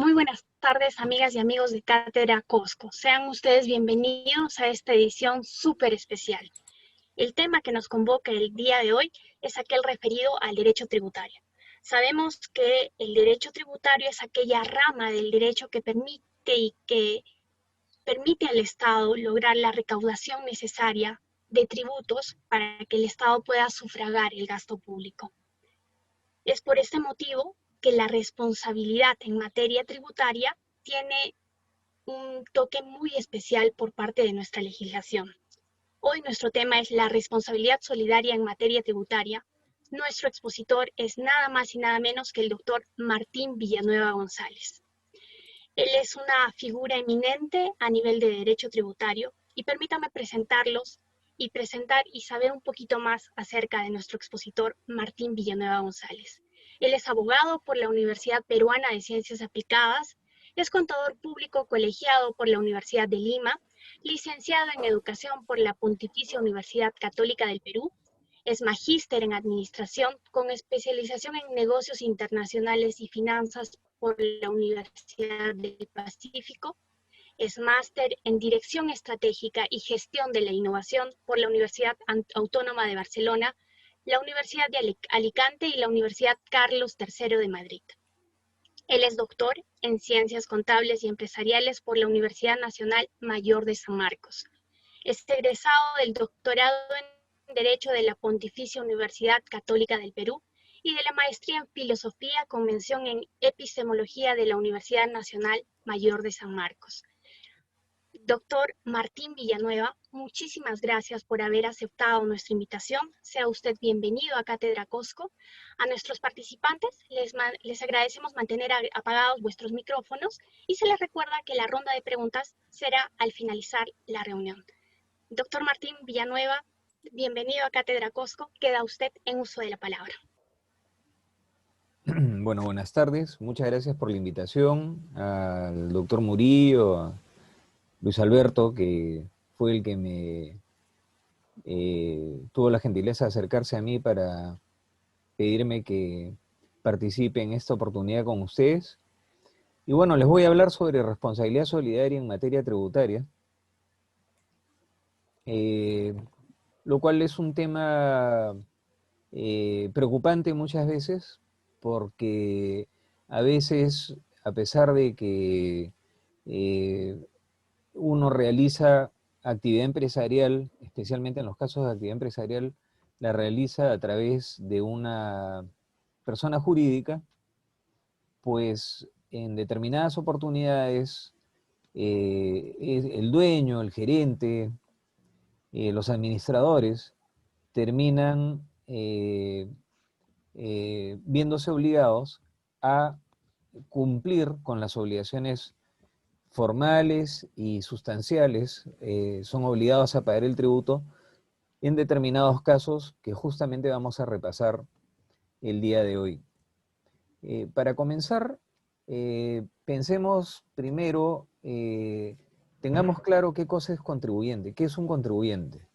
Muy buenas tardes, amigas y amigos de Cátedra Cosco. Sean ustedes bienvenidos a esta edición súper especial. El tema que nos convoca el día de hoy es aquel referido al derecho tributario. Sabemos que el derecho tributario es aquella rama del derecho que permite al Estado lograr la recaudación necesaria de tributos para que el Estado pueda sufragar el gasto público. Es por este motivo que la responsabilidad en materia tributaria tiene un toque muy especial por parte de nuestra legislación. Hoy nuestro tema es la responsabilidad solidaria en materia tributaria. Nuestro expositor es nada más y nada menos que el doctor Martín Villanueva González. Él es una figura eminente a nivel de derecho tributario y permítame presentar y saber un poquito más acerca de nuestro expositor Martín Villanueva González. Él es abogado por la Universidad Peruana de Ciencias Aplicadas, es contador público colegiado por la Universidad de Lima, licenciado en Educación por la Pontificia Universidad Católica del Perú, es magíster en Administración con especialización en Negocios Internacionales y Finanzas por la Universidad del Pacífico, es máster en Dirección Estratégica y Gestión de la Innovación por la Universidad Autónoma de Barcelona, la Universidad de Alicante y la Universidad Carlos III de Madrid. Él es doctor en Ciencias Contables y Empresariales por la Universidad Nacional Mayor de San Marcos. Es egresado del doctorado en Derecho de la Pontificia Universidad Católica del Perú y de la maestría en Filosofía con mención en Epistemología de la Universidad Nacional Mayor de San Marcos. Doctor Martín Villanueva, muchísimas gracias por haber aceptado nuestra invitación. Sea usted bienvenido a Cátedra Cosco. A nuestros participantes les agradecemos mantener apagados vuestros micrófonos y se les recuerda que la ronda de preguntas será al finalizar la reunión. Doctor Martín Villanueva, bienvenido a Cátedra Cosco. Queda usted en uso de la palabra. Bueno, buenas tardes. Muchas gracias por la invitación al doctor Murillo, a Luis Alberto, que fue el que me tuvo la gentileza de acercarse a mí para pedirme que participe en esta oportunidad con ustedes. Y bueno, les voy a hablar sobre responsabilidad solidaria en materia tributaria, lo cual es un tema preocupante muchas veces, porque a veces, a pesar de que uno realiza actividad empresarial, especialmente en los casos de actividad empresarial, la realiza a través de una persona jurídica, pues en determinadas oportunidades el dueño, el gerente, los administradores terminan viéndose obligados a cumplir con las obligaciones formales y sustanciales, son obligados a pagar el tributo en determinados casos que justamente vamos a repasar el día de hoy. Para comenzar, pensemos primero, tengamos claro qué cosa es contribuyente, qué es un contribuyente.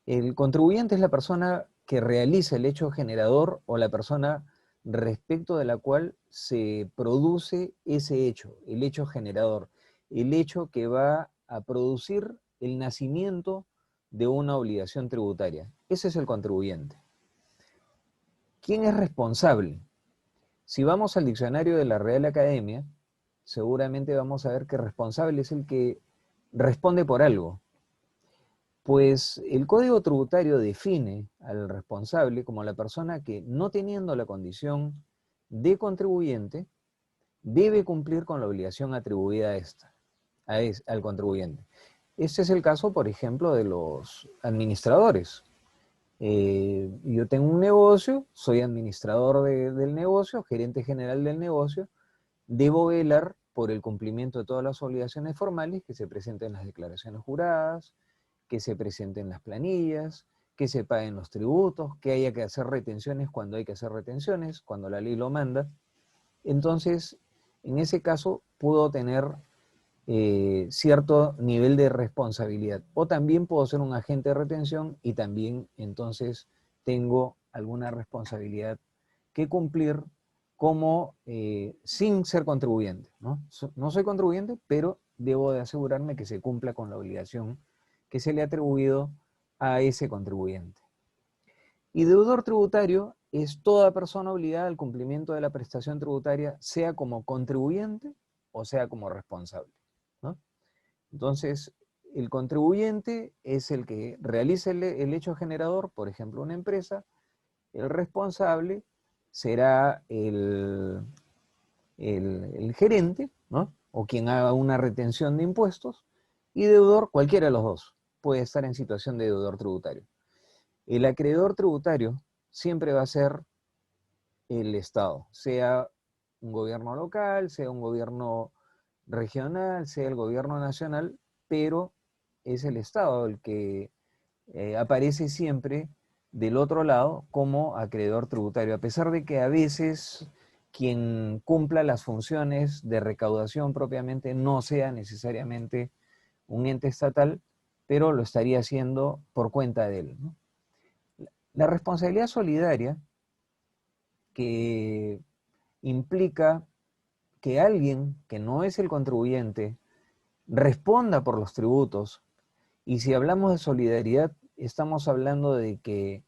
El contribuyente es la persona que realiza el hecho generador o la persona respecto de la cual se produce ese hecho, el hecho generador, el hecho que va a producir el nacimiento de una obligación tributaria. Ese es el contribuyente. ¿Quién es responsable? Si vamos al diccionario de la Real Academia, seguramente vamos a ver que responsable es el que responde por algo. Pues el Código Tributario define al responsable como la persona que, no teniendo la condición de contribuyente, debe cumplir con la obligación atribuida al contribuyente. Este es el caso, por ejemplo, de los administradores. Yo tengo un negocio, soy administrador del negocio, gerente general del negocio, debo velar por el cumplimiento de todas las obligaciones formales que se presenten en las declaraciones juradas, que se presenten las planillas, que se paguen los tributos, que haya que hacer retenciones cuando hay que hacer retenciones, cuando la ley lo manda. Entonces, en ese caso, puedo tener cierto nivel de responsabilidad. O también puedo ser un agente de retención y también entonces tengo alguna responsabilidad que cumplir como sin ser contribuyente, ¿no? No soy contribuyente, pero debo de asegurarme que se cumpla con la obligación que se le ha atribuido a ese contribuyente. Y deudor tributario es toda persona obligada al cumplimiento de la prestación tributaria, sea como contribuyente o sea como responsable, ¿no? Entonces, el contribuyente es el que realiza el hecho generador, por ejemplo, una empresa. El responsable será el gerente, ¿no? O quien haga una retención de impuestos, y deudor, cualquiera de los dos, puede estar en situación de deudor tributario. El acreedor tributario siempre va a ser el Estado, sea un gobierno local, sea un gobierno regional, sea el gobierno nacional, pero es el Estado el que aparece siempre del otro lado como acreedor tributario, a pesar de que a veces quien cumpla las funciones de recaudación propiamente no sea necesariamente un ente estatal, pero lo estaría haciendo por cuenta de él, ¿no? La responsabilidad solidaria, que implica que alguien que no es el contribuyente responda por los tributos, y si hablamos de solidaridad, estamos hablando de que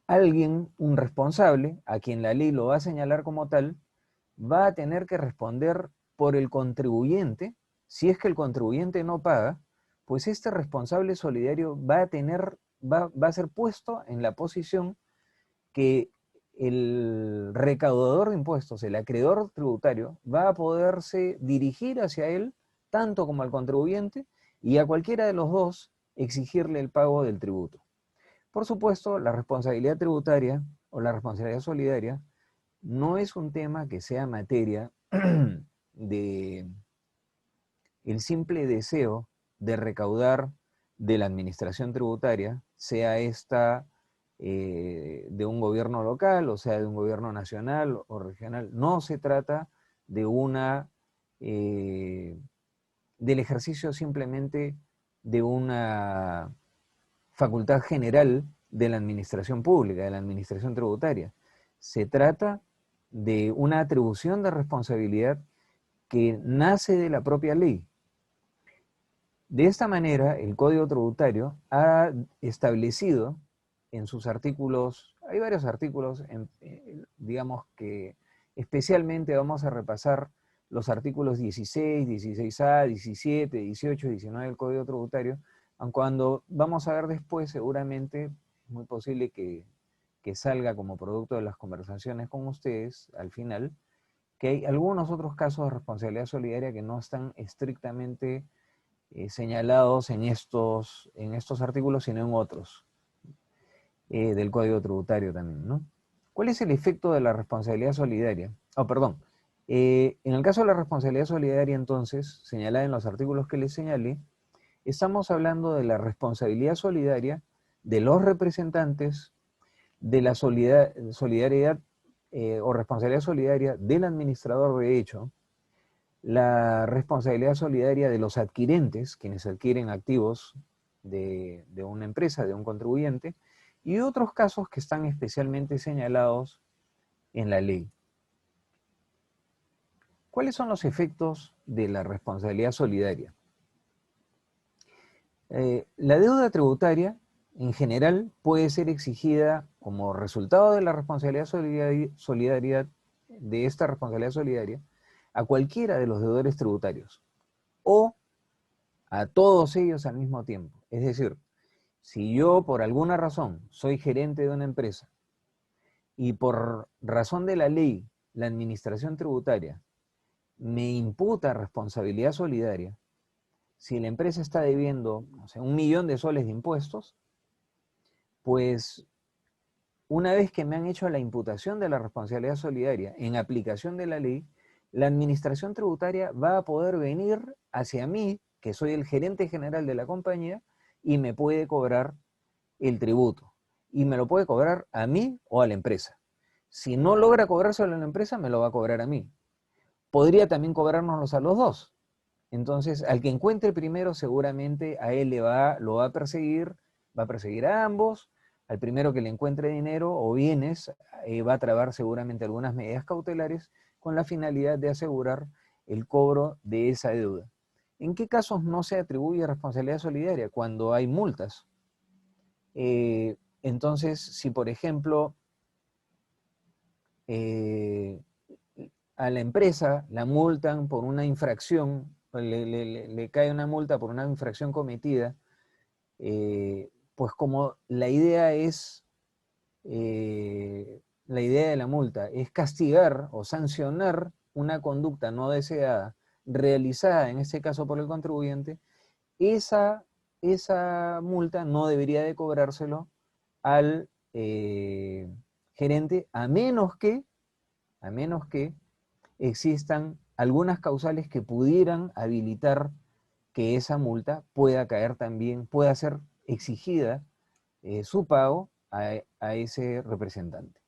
alguien, un responsable, a quien la ley lo va a señalar como tal, va a tener que responder por el contribuyente. Si es que el contribuyente no paga, pues este responsable solidario va a ser puesto en la posición que el recaudador de impuestos, el acreedor tributario, va a poderse dirigir hacia él, tanto como al contribuyente, y a cualquiera de los dos exigirle el pago del tributo. Por supuesto, la responsabilidad tributaria o la responsabilidad solidaria no es un tema que sea materia de el simple deseo de recaudar de la administración tributaria, sea esta de un gobierno local, o sea de un gobierno nacional o regional. No se trata de del ejercicio simplemente de una facultad general de la administración pública, de la administración tributaria. Se trata de una atribución de responsabilidad que nace de la propia ley. De esta manera, el Código Tributario ha establecido en sus artículos, hay varios artículos, digamos que especialmente vamos a repasar los artículos 16, 16A, 17, 18, 19 del Código Tributario, aun cuando vamos a ver después, seguramente, es muy posible que salga como producto de las conversaciones con ustedes al final, que hay algunos otros casos de responsabilidad solidaria que no están estrictamente señalados en estos artículos, sino en otros del Código Tributario también, ¿no? ¿Cuál es el efecto de la responsabilidad solidaria? Oh, perdón. En el caso de la responsabilidad solidaria, entonces, señalada en los artículos que les señalé, estamos hablando de la responsabilidad solidaria de los representantes de la solidaridad o responsabilidad solidaria del administrador de hecho, la responsabilidad solidaria de los adquirentes, quienes adquieren activos de una empresa, de un contribuyente, y otros casos que están especialmente señalados en la ley. ¿Cuáles son los efectos de la responsabilidad solidaria? La deuda tributaria, en general, puede ser exigida como resultado de la responsabilidad solidaria, de esta responsabilidad solidaria, a cualquiera de los deudores tributarios o a todos ellos al mismo tiempo. Es decir, si yo por alguna razón soy gerente de una empresa y por razón de la ley, la administración tributaria me imputa responsabilidad solidaria, si la empresa está debiendo, no sé, 1.000.000 de soles de impuestos, pues una vez que me han hecho la imputación de la responsabilidad solidaria en aplicación de la ley, la administración tributaria va a poder venir hacia mí, que soy el gerente general de la compañía, y me puede cobrar el tributo. Y me lo puede cobrar a mí o a la empresa. Si no logra cobrárselo a la empresa, me lo va a cobrar a mí. Podría también cobrárnoslos a los dos. Entonces, al que encuentre primero, seguramente a él lo va a perseguir a ambos, Al primero que le encuentre dinero o bienes, va a trabar seguramente algunas medidas cautelares con la finalidad de asegurar el cobro de esa deuda. ¿En qué casos no se atribuye responsabilidad solidaria? Cuando hay multas. Entonces, si por ejemplo a la empresa la multan por una infracción, le cae una multa por una infracción cometida, pues como la idea de la multa es castigar o sancionar una conducta no deseada realizada en este caso por el contribuyente, esa multa no debería de cobrárselo al gerente a menos que existan algunas causales que pudieran habilitar que esa multa pueda caer también, pueda ser exigida su pago a ese representante.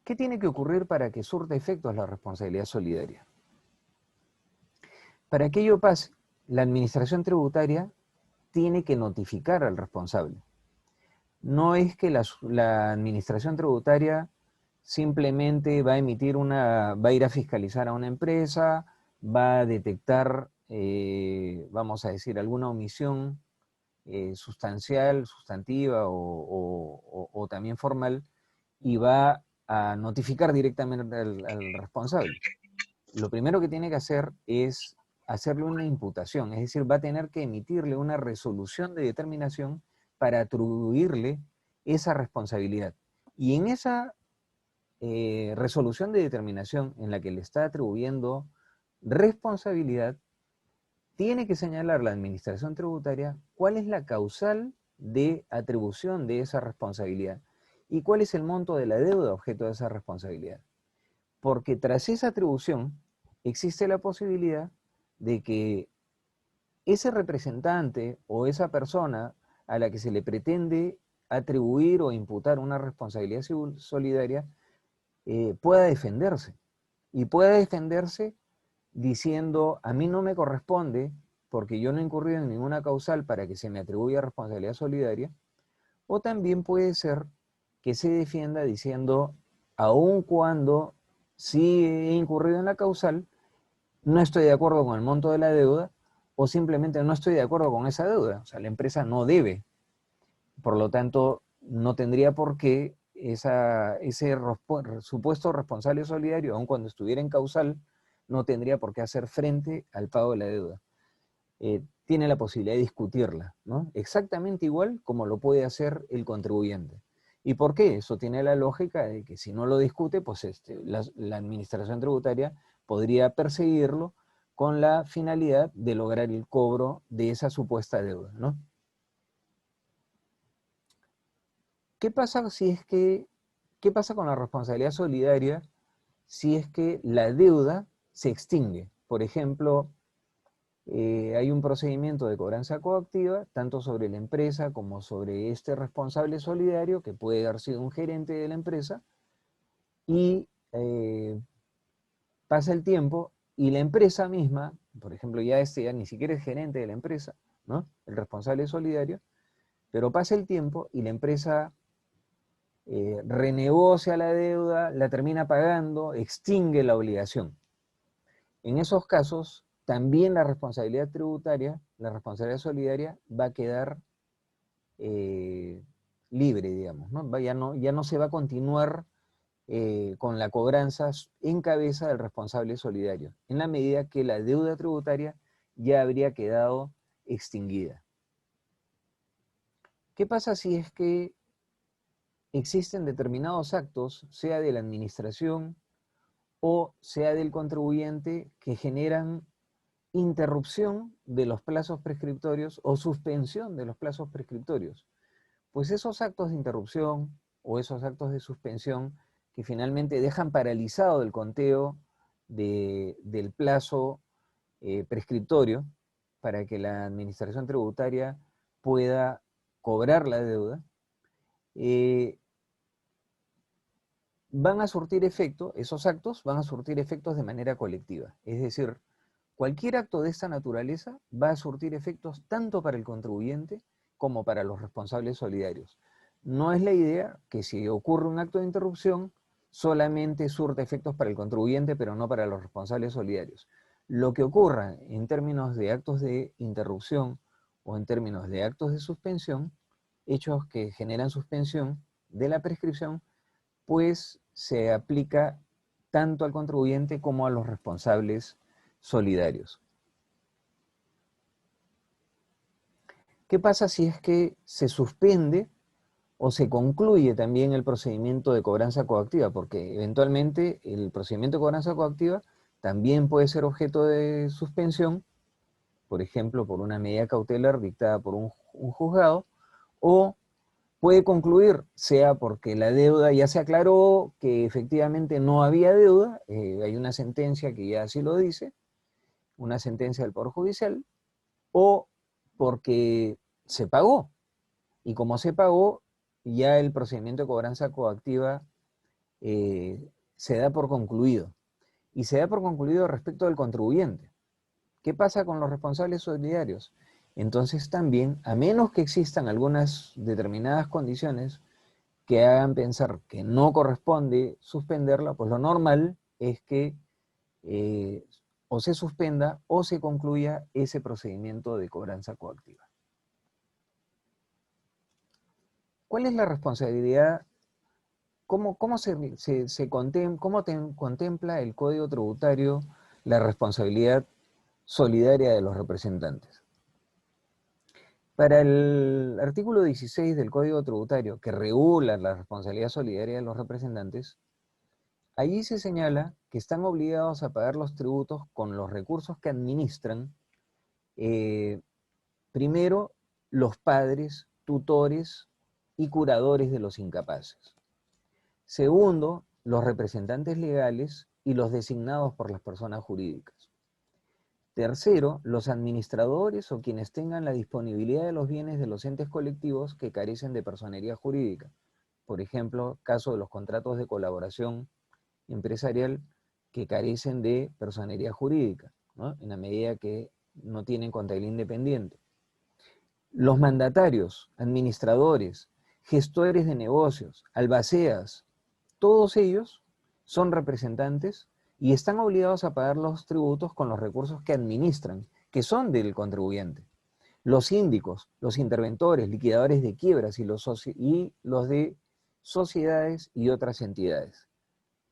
¿Qué tiene que ocurrir para que surta efectos la responsabilidad solidaria? Para que ello pase, la administración tributaria tiene que notificar al responsable. No es que la administración tributaria simplemente va a va a ir a fiscalizar a una empresa, va a detectar, vamos a decir, alguna omisión sustancial, sustantiva o también formal, y va a notificar directamente al responsable. Lo primero que tiene que hacer es hacerle una imputación, es decir, va a tener que emitirle una resolución de determinación para atribuirle esa responsabilidad. Y en esa resolución de determinación en la que le está atribuyendo responsabilidad, tiene que señalar la administración tributaria cuál es la causal de atribución de esa responsabilidad y cuál es el monto de la deuda objeto de esa responsabilidad. Porque tras esa atribución existe la posibilidad de que ese representante o esa persona a la que se le pretende atribuir o imputar una responsabilidad solidaria pueda defenderse. Y pueda defenderse diciendo, a mí no me corresponde, porque yo no he incurrido en ninguna causal para que se me atribuya responsabilidad solidaria, o también puede ser que se defienda diciendo, aun cuando sí he incurrido en la causal, no estoy de acuerdo con el monto de la deuda, o simplemente no estoy de acuerdo con esa deuda. O sea, la empresa no debe. Por lo tanto, no tendría por qué ese supuesto responsable solidario, aun cuando estuviera en causal, no tendría por qué hacer frente al pago de la deuda. Tiene la posibilidad de discutirla, ¿no? Exactamente igual como lo puede hacer el contribuyente. ¿Y por qué? Eso tiene la lógica de que si no lo discute, pues la administración tributaria podría perseguirlo con la finalidad de lograr el cobro de esa supuesta deuda, ¿no? ¿Qué pasa qué pasa con la responsabilidad solidaria si es que la deuda se extingue? Por ejemplo, hay un procedimiento de cobranza coactiva, tanto sobre la empresa como sobre este responsable solidario, que puede haber sido un gerente de la empresa, y pasa el tiempo y la empresa misma, por ejemplo, ya ni siquiera es gerente de la empresa, ¿no? El responsable solidario, pero pasa el tiempo y la empresa renegocia la deuda, la termina pagando, extingue la obligación. En esos casos, también la responsabilidad tributaria, la responsabilidad solidaria, va a quedar libre, digamos, ¿no? Ya no se va a continuar con la cobranza en cabeza del responsable solidario, en la medida que la deuda tributaria ya habría quedado extinguida. ¿Qué pasa si es que existen determinados actos, sea de la administración o sea del contribuyente, que generan interrupción de los plazos prescriptorios o suspensión de los plazos prescriptorios? Pues esos actos de interrupción o esos actos de suspensión que finalmente dejan paralizado el conteo del plazo prescriptorio para que la administración tributaria pueda cobrar la deuda, van a surtir efecto, esos actos van a surtir efectos de manera colectiva. Es decir, cualquier acto de esta naturaleza va a surtir efectos tanto para el contribuyente como para los responsables solidarios. No es la idea que si ocurre un acto de interrupción, solamente surte efectos para el contribuyente, pero no para los responsables solidarios. Lo que ocurra en términos de actos de interrupción o en términos de actos de suspensión, hechos que generan suspensión de la prescripción, pues se aplica tanto al contribuyente como a los responsables solidarios. ¿Qué pasa si es que se suspende o se concluye también el procedimiento de cobranza coactiva? Porque eventualmente el procedimiento de cobranza coactiva también puede ser objeto de suspensión, por ejemplo, por una medida cautelar dictada por un juzgado, o puede concluir, sea porque la deuda ya se aclaró, que efectivamente no había deuda, hay una sentencia que ya así lo dice, una sentencia del Poder Judicial, o porque se pagó, y como se pagó, ya el procedimiento de cobranza coactiva se da por concluido, y se da por concluido respecto del contribuyente. ¿Qué pasa con los responsables solidarios? Entonces también, a menos que existan algunas determinadas condiciones que hagan pensar que no corresponde suspenderla, pues lo normal es que o se suspenda o se concluya ese procedimiento de cobranza coactiva. ¿Cuál es la responsabilidad? ¿Cómo contempla el Código Tributario la responsabilidad solidaria de los representantes? Para el artículo 16 del Código Tributario, que regula la responsabilidad solidaria de los representantes, allí se señala que están obligados a pagar los tributos con los recursos que administran, primero, los padres, tutores y curadores de los incapaces. Segundo, los representantes legales y los designados por las personas jurídicas. Tercero, los administradores o quienes tengan la disponibilidad de los bienes de los entes colectivos que carecen de personería jurídica. Por ejemplo, caso de los contratos de colaboración empresarial que carecen de personería jurídica, ¿no? En la medida que no tienen contabilidad independiente. Los mandatarios, administradores, gestores de negocios, albaceas, todos ellos son representantes y están obligados a pagar los tributos con los recursos que administran, que son del contribuyente. Los síndicos, los interventores, liquidadores de quiebras y los de sociedades y otras entidades.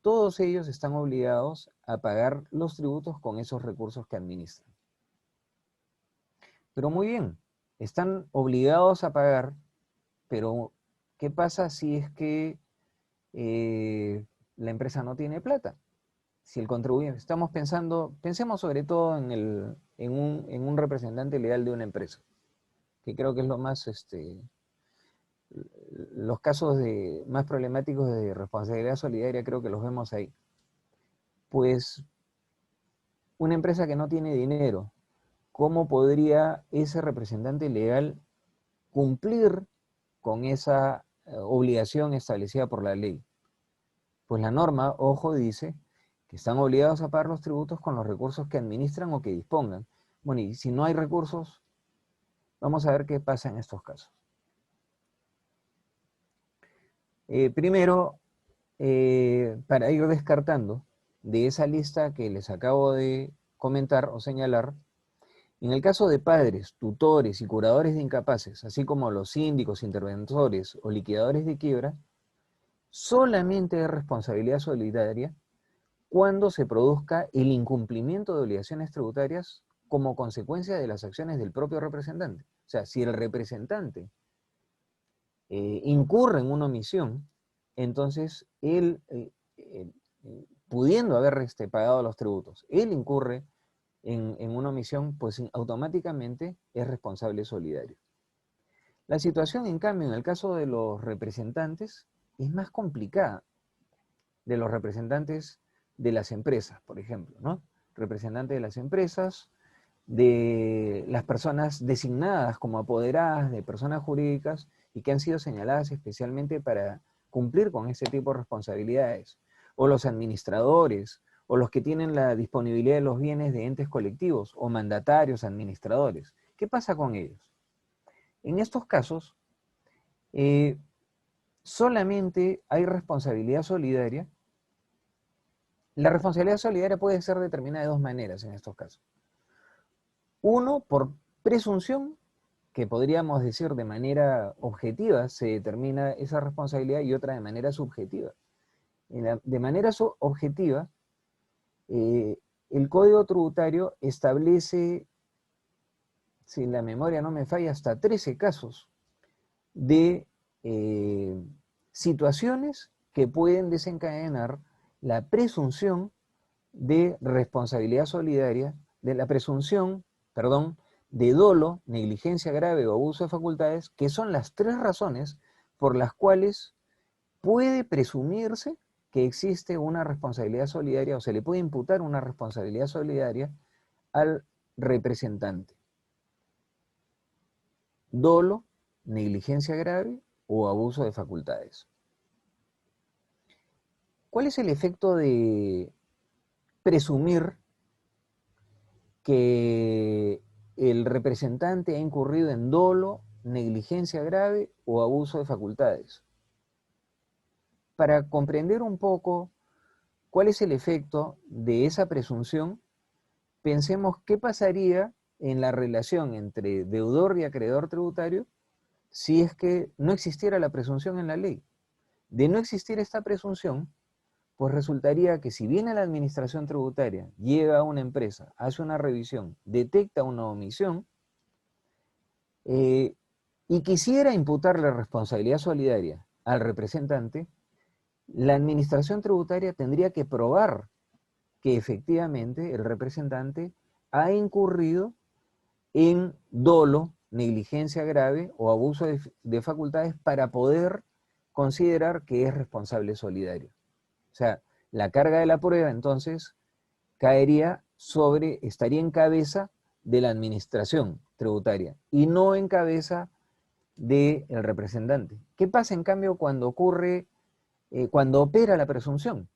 Todos ellos están obligados a pagar los tributos con esos recursos que administran. Pero muy bien, están obligados a pagar, pero ¿qué pasa si es que la empresa no tiene plata? Si el contribuyente, pensemos sobre todo en un representante legal de una empresa, que creo que es lo más, los casos más problemáticos de responsabilidad solidaria creo que los vemos ahí. Pues una empresa que no tiene dinero, ¿cómo podría ese representante legal cumplir con esa obligación establecida por la ley? Pues la norma, ojo, dice que están obligados a pagar los tributos con los recursos que administran o que dispongan. Bueno, y si no hay recursos, vamos a ver qué pasa en estos casos. Primero, para ir descartando de esa lista que les acabo de comentar o señalar, en el caso de padres, tutores y curadores de incapaces, así como los síndicos, interventores o liquidadores de quiebra, solamente es responsabilidad solidaria cuando se produzca el incumplimiento de obligaciones tributarias como consecuencia de las acciones del propio representante. O sea, si el representante incurre en una omisión, entonces él, pudiendo haber pagado los tributos, él incurre en una omisión, pues automáticamente es responsable solidario. La situación, en cambio, en el caso de los representantes, es más complicada. De los representantes de las empresas, por ejemplo, ¿no? Representantes de las empresas, de las personas designadas como apoderadas de personas jurídicas y que han sido señaladas especialmente para cumplir con este tipo de responsabilidades, o los administradores, o los que tienen la disponibilidad de los bienes de entes colectivos o mandatarios, administradores. ¿Qué pasa con ellos? En estos casos, solamente hay responsabilidad solidaria. La responsabilidad solidaria puede ser determinada de dos maneras en estos casos. Uno, por presunción, que podríamos decir de manera objetiva se determina esa responsabilidad, y otra de manera subjetiva. De manera objetiva, el Código Tributario establece, si la memoria no me falla, hasta 13 casos de situaciones que pueden desencadenar la presunción de responsabilidad solidaria, de la presunción, perdón, de dolo, negligencia grave o abuso de facultades, que son las 3 razones por las cuales puede presumirse que existe una responsabilidad solidaria o se le puede imputar una responsabilidad solidaria al representante. Dolo, negligencia grave o abuso de facultades. ¿Cuál es el efecto de presumir que el representante ha incurrido en dolo, negligencia grave o abuso de facultades? Para comprender un poco cuál es el efecto de esa presunción, pensemos qué pasaría en la relación entre deudor y acreedor tributario si es que no existiera la presunción en la ley. De no existir esta presunción, pues resultaría que si viene la administración tributaria, llega a una empresa, hace una revisión, detecta una omisión, y quisiera imputarle responsabilidad solidaria al representante, la administración tributaria tendría que probar que efectivamente el representante ha incurrido en dolo, negligencia grave o abuso de facultades para poder considerar que es responsable solidario. O sea, la carga de la prueba entonces estaría en cabeza de la administración tributaria y no en cabeza del representante. ¿Qué pasa en cambio cuando cuando opera la presunción?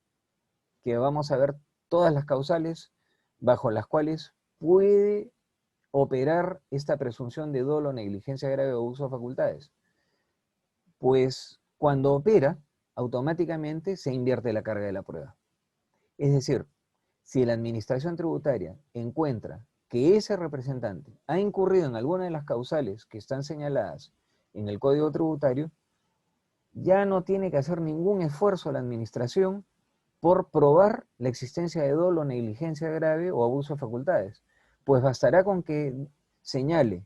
Que vamos a ver todas las causales bajo las cuales puede operar esta presunción de dolo, negligencia grave o abuso de facultades. Pues cuando opera, automáticamente se invierte la carga de la prueba. Es decir, si la administración tributaria encuentra que ese representante ha incurrido en alguna de las causales que están señaladas en el Código Tributario, ya no tiene que hacer ningún esfuerzo la administración por probar la existencia de dolo, negligencia grave o abuso de facultades. Pues bastará con que señale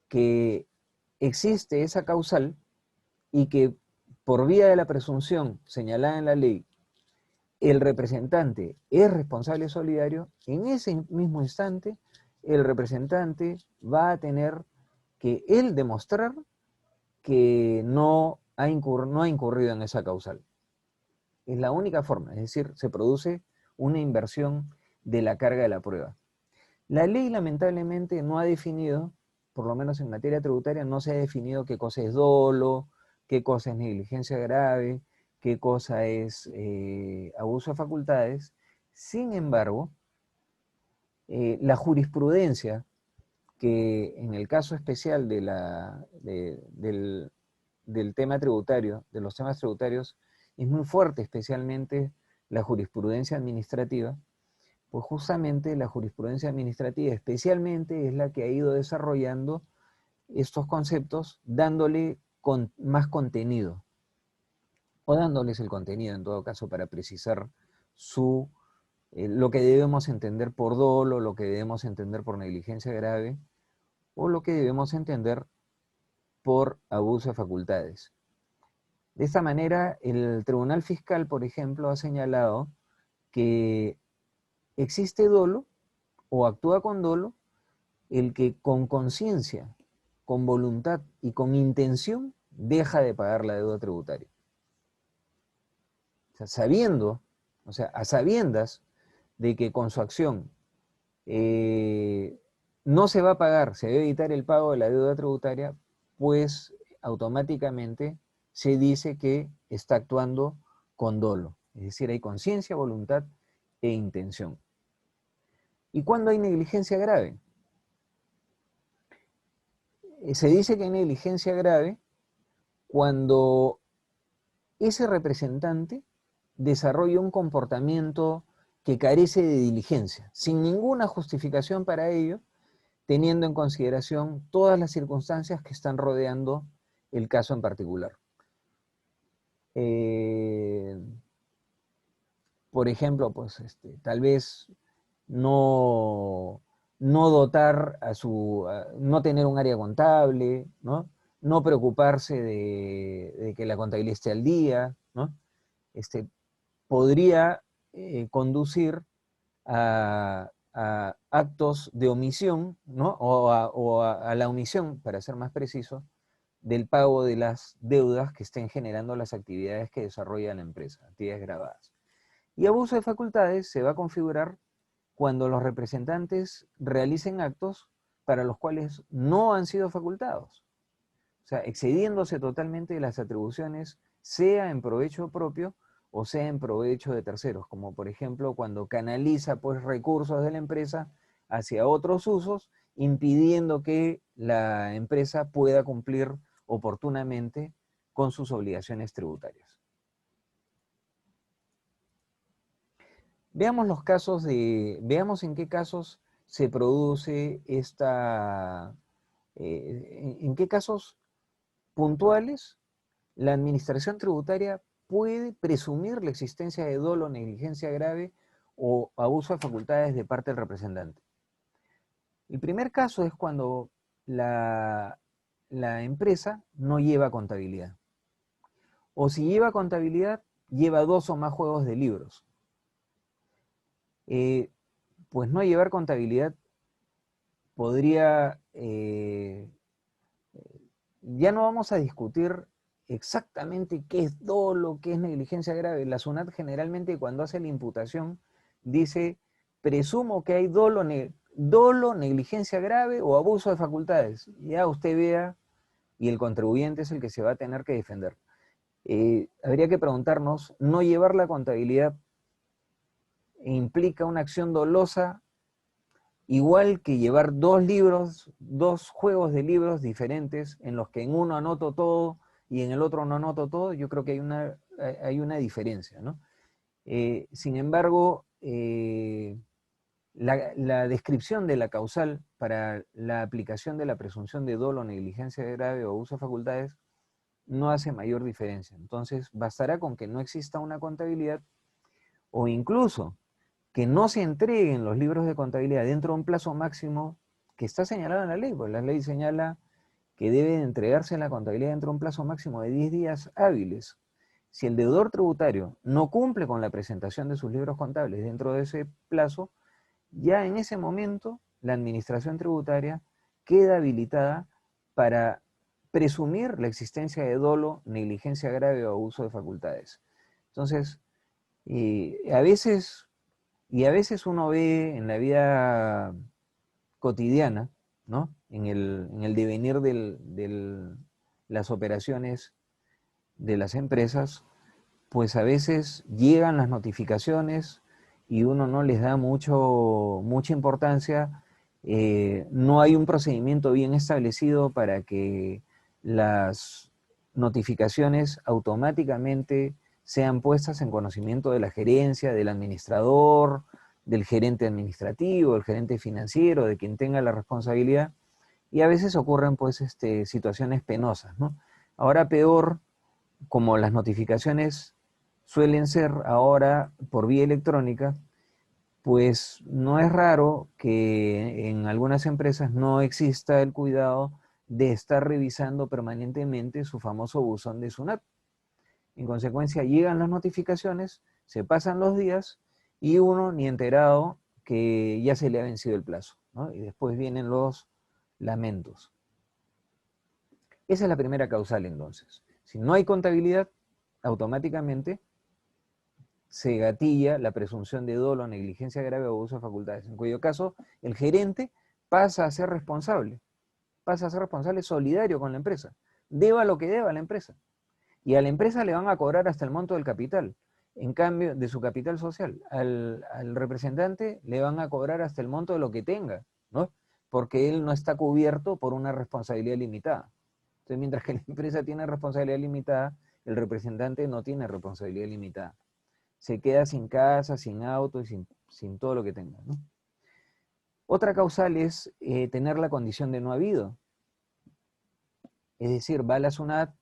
que existe esa causal y que por vía de la presunción señalada en la ley, el representante es responsable solidario, en ese mismo instante el representante va a tener que él demostrar que no ha incurrido en esa causal. Es la única forma, es decir, se produce una inversión de la carga de la prueba. La ley lamentablemente no ha definido, por lo menos en materia tributaria, no se ha definido qué cosa es dolo, qué cosa es negligencia grave, qué cosa es abuso de facultades. Sin embargo, la jurisprudencia, que en el caso especial del tema tributario, de los temas tributarios, es muy fuerte, especialmente la jurisprudencia administrativa, pues justamente la jurisprudencia administrativa especialmente es la que ha ido desarrollando estos conceptos, dándole más contenido, o dándoles el contenido en todo caso para precisar lo que debemos entender por dolo, lo que debemos entender por negligencia grave, o lo que debemos entender por abuso de facultades. De esta manera, el Tribunal Fiscal, por ejemplo, ha señalado que existe dolo o actúa con dolo el que con conciencia, con voluntad y con intención deja de pagar la deuda tributaria. O sea, a sabiendas de que con su acción no se va a pagar, se debe evitar el pago de la deuda tributaria, pues automáticamente se dice que está actuando con dolo. Es decir, hay conciencia, voluntad e intención. ¿Y cuándo hay negligencia grave? Se dice que hay negligencia grave cuando ese representante desarrolla un comportamiento que carece de diligencia, sin ninguna justificación para ello, teniendo en consideración todas las circunstancias que están rodeando el caso en particular. Por ejemplo, pues tal vez no dotar no tener un área contable, ¿no? No preocuparse de que la contabilidad esté al día, ¿no? Podría conducir a actos de omisión, ¿no? O a la omisión, para ser más preciso, del pago de las deudas que estén generando las actividades que desarrolla la empresa, actividades grabadas. Y abuso de facultades se va a configurar cuando los representantes realicen actos para los cuales no han sido facultados. O sea, excediéndose totalmente de las atribuciones, sea en provecho propio o sea en provecho de terceros, como por ejemplo cuando canaliza pues recursos de la empresa hacia otros usos, impidiendo que la empresa pueda cumplir oportunamente con sus obligaciones tributarias. Veamos los casos veamos en qué casos se produce en qué casos puntuales la administración tributaria puede presumir la existencia de dolo, negligencia grave o abuso de facultades de parte del representante. El primer caso es cuando la empresa no lleva contabilidad. O si lleva contabilidad, lleva 2 o más juegos de libros. Pues no llevar contabilidad podría, ya no vamos a discutir exactamente qué es dolo, qué es negligencia grave. La SUNAT generalmente cuando hace la imputación dice, presumo que hay dolo, negligencia grave o abuso de facultades. Ya usted vea y el contribuyente es el que se va a tener que defender. Habría que preguntarnos, ¿no llevar la contabilidad implica una acción dolosa igual que llevar 2 libros, 2 juegos de libros diferentes en los que en uno anoto todo y en el otro no anoto todo? Yo creo que hay una diferencia, ¿no? Sin embargo, la descripción de la causal para la aplicación de la presunción de dolo, negligencia grave o abuso de facultades no hace mayor diferencia. Entonces, bastará con que no exista una contabilidad o incluso que no se entreguen los libros de contabilidad dentro de un plazo máximo que está señalado en la ley, porque la ley señala que debe entregarse la contabilidad dentro de un plazo máximo de 10 días hábiles. Si el deudor tributario no cumple con la presentación de sus libros contables dentro de ese plazo, ya en ese momento la administración tributaria queda habilitada para presumir la existencia de dolo, negligencia grave o abuso de facultades. Entonces, a veces uno ve en la vida cotidiana, ¿no? En el devenir de las operaciones de las empresas, pues a veces llegan las notificaciones y uno no les da mucha importancia. No hay un procedimiento bien establecido para que las notificaciones automáticamente sean puestas en conocimiento de la gerencia, del administrador, del gerente administrativo, del gerente financiero, de quien tenga la responsabilidad, y a veces ocurren pues situaciones penosas, ¿no? Ahora peor, como las notificaciones suelen ser ahora por vía electrónica, pues no es raro que en algunas empresas no exista el cuidado de estar revisando permanentemente su famoso buzón de SUNAT. En consecuencia, llegan las notificaciones, se pasan los días y uno ni enterado que ya se le ha vencido el plazo, ¿no? Y después vienen los lamentos. Esa es la primera causal entonces. Si no hay contabilidad, automáticamente se gatilla la presunción de dolo, negligencia grave o abuso de facultades, en cuyo caso el gerente pasa a ser responsable solidario con la empresa, deba lo que deba a la empresa. Y a la empresa le van a cobrar hasta el monto del capital. En cambio, de su capital social. Al representante le van a cobrar hasta el monto de lo que tenga, ¿no? Porque él no está cubierto por una responsabilidad limitada. Entonces, mientras que la empresa tiene responsabilidad limitada, el representante no tiene responsabilidad limitada. Se queda sin casa, sin auto y sin todo lo que tenga, ¿no? Otra causal es tener la condición de no habido. Es decir, va a la SUNAT,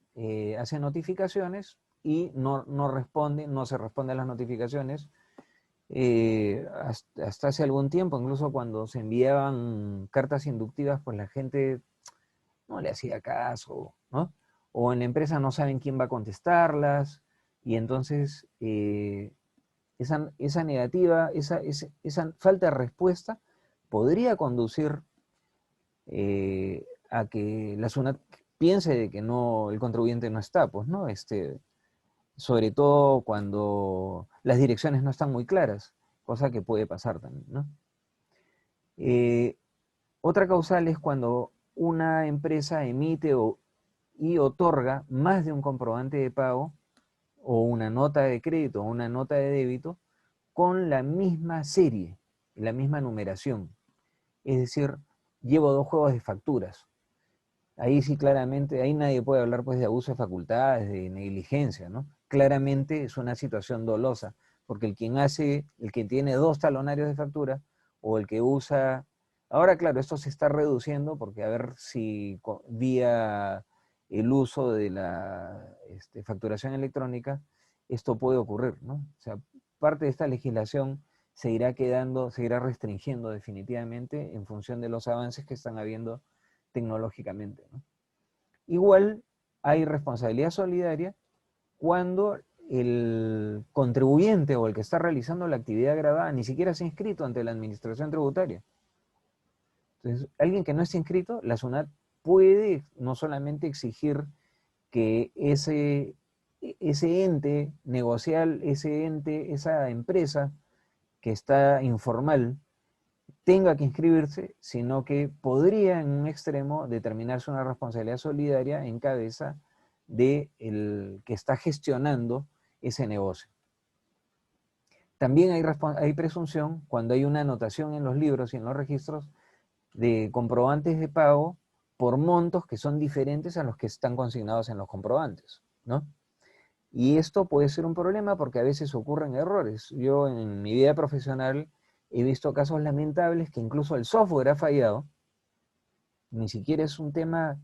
hace notificaciones y no se responde a las notificaciones. Hasta hace algún tiempo, incluso cuando se enviaban cartas inductivas, pues la gente no le hacía caso, ¿no? O en la empresa no saben quién va a contestarlas, y entonces esa negativa, esa falta de respuesta podría conducir a que la SUNAT piense de que no, el contribuyente no está, pues, ¿no? Sobre todo cuando las direcciones no están muy claras, cosa que puede pasar también, ¿no? Otra causal es cuando una empresa emite y otorga más de un comprobante de pago o una nota de crédito o una nota de débito con la misma serie, la misma numeración. Es decir, llevo dos juegos de facturas. Ahí sí claramente, ahí nadie puede hablar pues de abuso de facultades, de negligencia, ¿no? Claramente es una situación dolosa, porque el que tiene dos talonarios de factura, o el que usa, ahora claro, esto se está reduciendo, porque a ver si vía el uso de la facturación electrónica, esto puede ocurrir, ¿no? O sea, parte de esta legislación se irá quedando, se irá restringiendo definitivamente en función de los avances que están habiendo tecnológicamente, ¿no? Igual hay responsabilidad solidaria cuando el contribuyente o el que está realizando la actividad gravada ni siquiera se ha inscrito ante la administración tributaria. Entonces, alguien que no esté inscrito, la SUNAT puede no solamente exigir que ese ente negocial, ese ente, esa empresa que está informal, tenga que inscribirse, sino que podría en un extremo determinarse una responsabilidad solidaria en cabeza de el que está gestionando ese negocio. También hay presunción cuando hay una anotación en los libros y en los registros de comprobantes de pago por montos que son diferentes a los que están consignados en los comprobantes, ¿no? Y esto puede ser un problema porque a veces ocurren errores. Yo en mi vida profesional he visto casos lamentables que incluso el software ha fallado. Ni siquiera es un tema,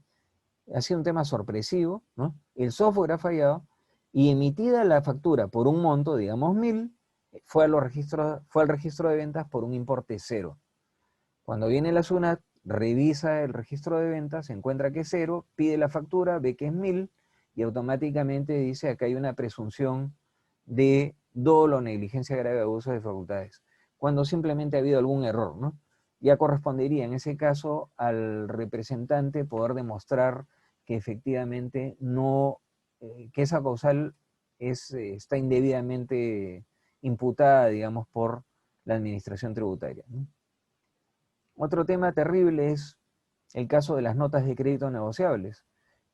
ha sido un tema sorpresivo, ¿no? El software ha fallado y emitida la factura por un monto, digamos 1000, fue al registro de ventas por un importe cero. Cuando viene la SUNAT, revisa el registro de ventas, encuentra que es cero, pide la factura, ve que es 1000 y automáticamente dice acá hay una presunción de dolo, negligencia grave, abuso de facultades, cuando simplemente ha habido algún error, ¿no? Ya correspondería en ese caso al representante poder demostrar que efectivamente no, que esa causal está indebidamente imputada, digamos, por la administración tributaria, ¿no? Otro tema terrible es el caso de las notas de crédito negociables,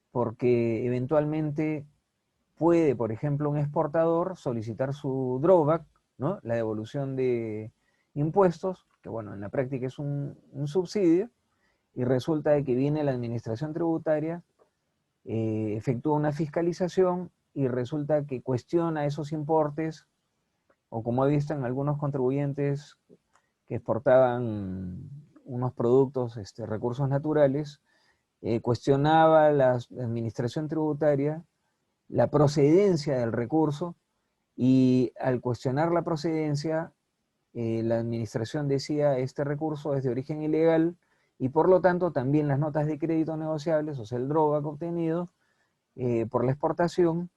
porque eventualmente puede, por ejemplo, un exportador solicitar su drawback, ¿no? La devolución de impuestos, que bueno, en la práctica es un subsidio, y resulta de que viene la administración tributaria, efectúa una fiscalización y resulta que cuestiona esos importes, o como he visto en algunos contribuyentes que exportaban unos productos, recursos naturales, cuestionaba la administración tributaria la procedencia del recurso y al cuestionar la procedencia, la administración decía este recurso es de origen ilegal y por lo tanto también las notas de crédito negociables, o sea, el drawback obtenido por la exportación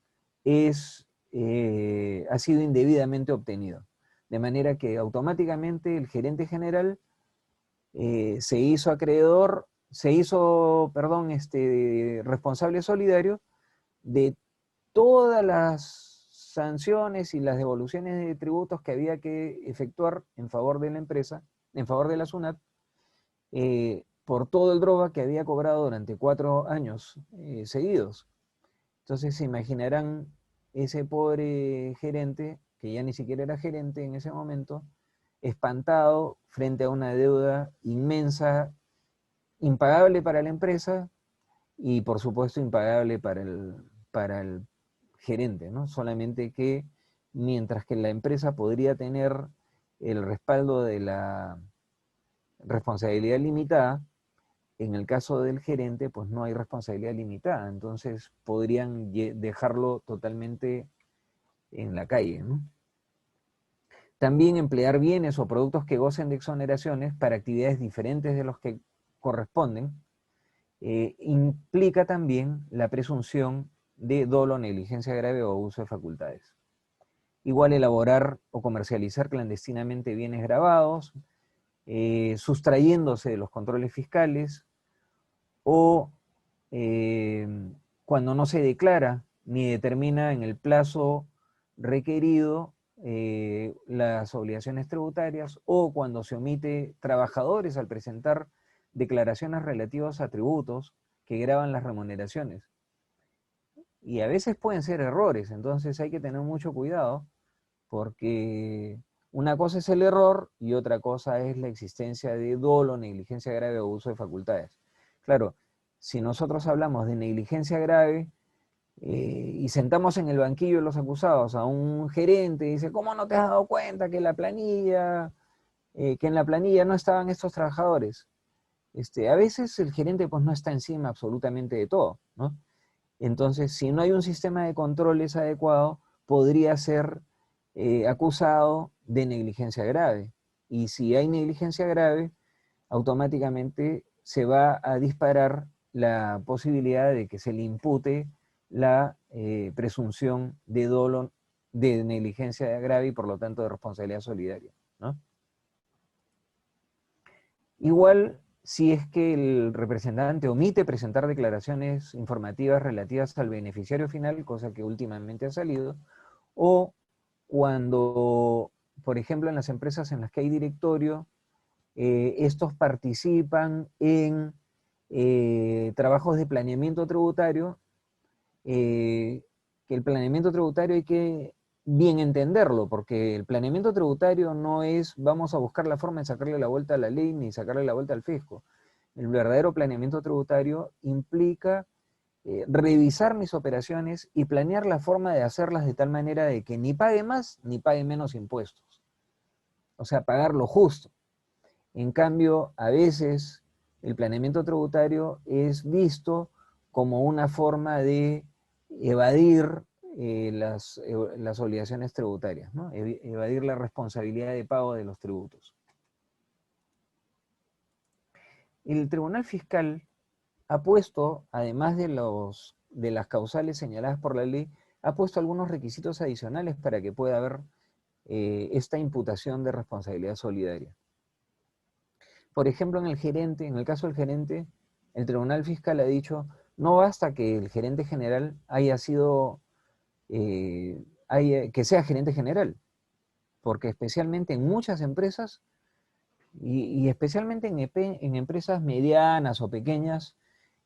ha sido indebidamente obtenido. De manera que automáticamente el gerente general se hizo acreedor, responsable solidario de todas las sanciones y las devoluciones de tributos que había que efectuar en favor de la empresa, en favor de la SUNAT, por todo el droga que había cobrado durante 4 años seguidos. Entonces se imaginarán ese pobre gerente que ya ni siquiera era gerente en ese momento, espantado frente a una deuda inmensa, impagable para la empresa y por supuesto impagable para el gerente, ¿no? Solamente que mientras que la empresa podría tener el respaldo de la responsabilidad limitada, en el caso del gerente, pues no hay responsabilidad limitada, entonces podrían dejarlo totalmente en la calle, ¿no? También emplear bienes o productos que gocen de exoneraciones para actividades diferentes de los que corresponden, implica también la presunción de dolo, negligencia grave o abuso de facultades. Igual elaborar o comercializar clandestinamente bienes grabados, sustrayéndose de los controles fiscales, o cuando no se declara ni determina en el plazo requerido las obligaciones tributarias, o cuando se omite trabajadores al presentar declaraciones relativas a tributos que gravan las remuneraciones. Y a veces pueden ser errores, entonces hay que tener mucho cuidado, porque una cosa es el error y otra cosa es la existencia de dolo, negligencia grave o abuso de facultades. Claro, si nosotros hablamos de negligencia grave y sentamos en el banquillo de los acusados a un gerente y dice, ¿cómo no te has dado cuenta que en la planilla no estaban estos trabajadores? A veces el gerente pues no está encima absolutamente de todo, ¿no? Entonces, si no hay un sistema de controles adecuado, podría ser acusado de negligencia grave. Y si hay negligencia grave, automáticamente se va a disparar la posibilidad de que se le impute la presunción de dolo, de negligencia grave y por lo tanto de responsabilidad solidaria, ¿no? Igual, si es que el representante omite presentar declaraciones informativas relativas al beneficiario final, cosa que últimamente ha salido, o cuando, por ejemplo, en las empresas en las que hay directorio, estos participan en trabajos de planeamiento tributario, que el planeamiento tributario hay que bien entenderlo, porque el planeamiento tributario no es vamos a buscar la forma de sacarle la vuelta a la ley ni sacarle la vuelta al fisco. El verdadero planeamiento tributario implica revisar mis operaciones y planear la forma de hacerlas de tal manera de que ni pague más ni pague menos impuestos. O sea, pagar lo justo. En cambio, a veces el planeamiento tributario es visto como una forma de evadir las obligaciones tributarias, ¿no? Evadir la responsabilidad de pago de los tributos. El Tribunal Fiscal ha puesto, además de las causales señaladas por la ley, ha puesto algunos requisitos adicionales para que pueda haber esta imputación de responsabilidad solidaria. Por ejemplo, en el caso del gerente, el Tribunal Fiscal ha dicho, no basta que el gerente general haya sido, que sea gerente general, porque especialmente en muchas empresas, y especialmente en empresas medianas o pequeñas,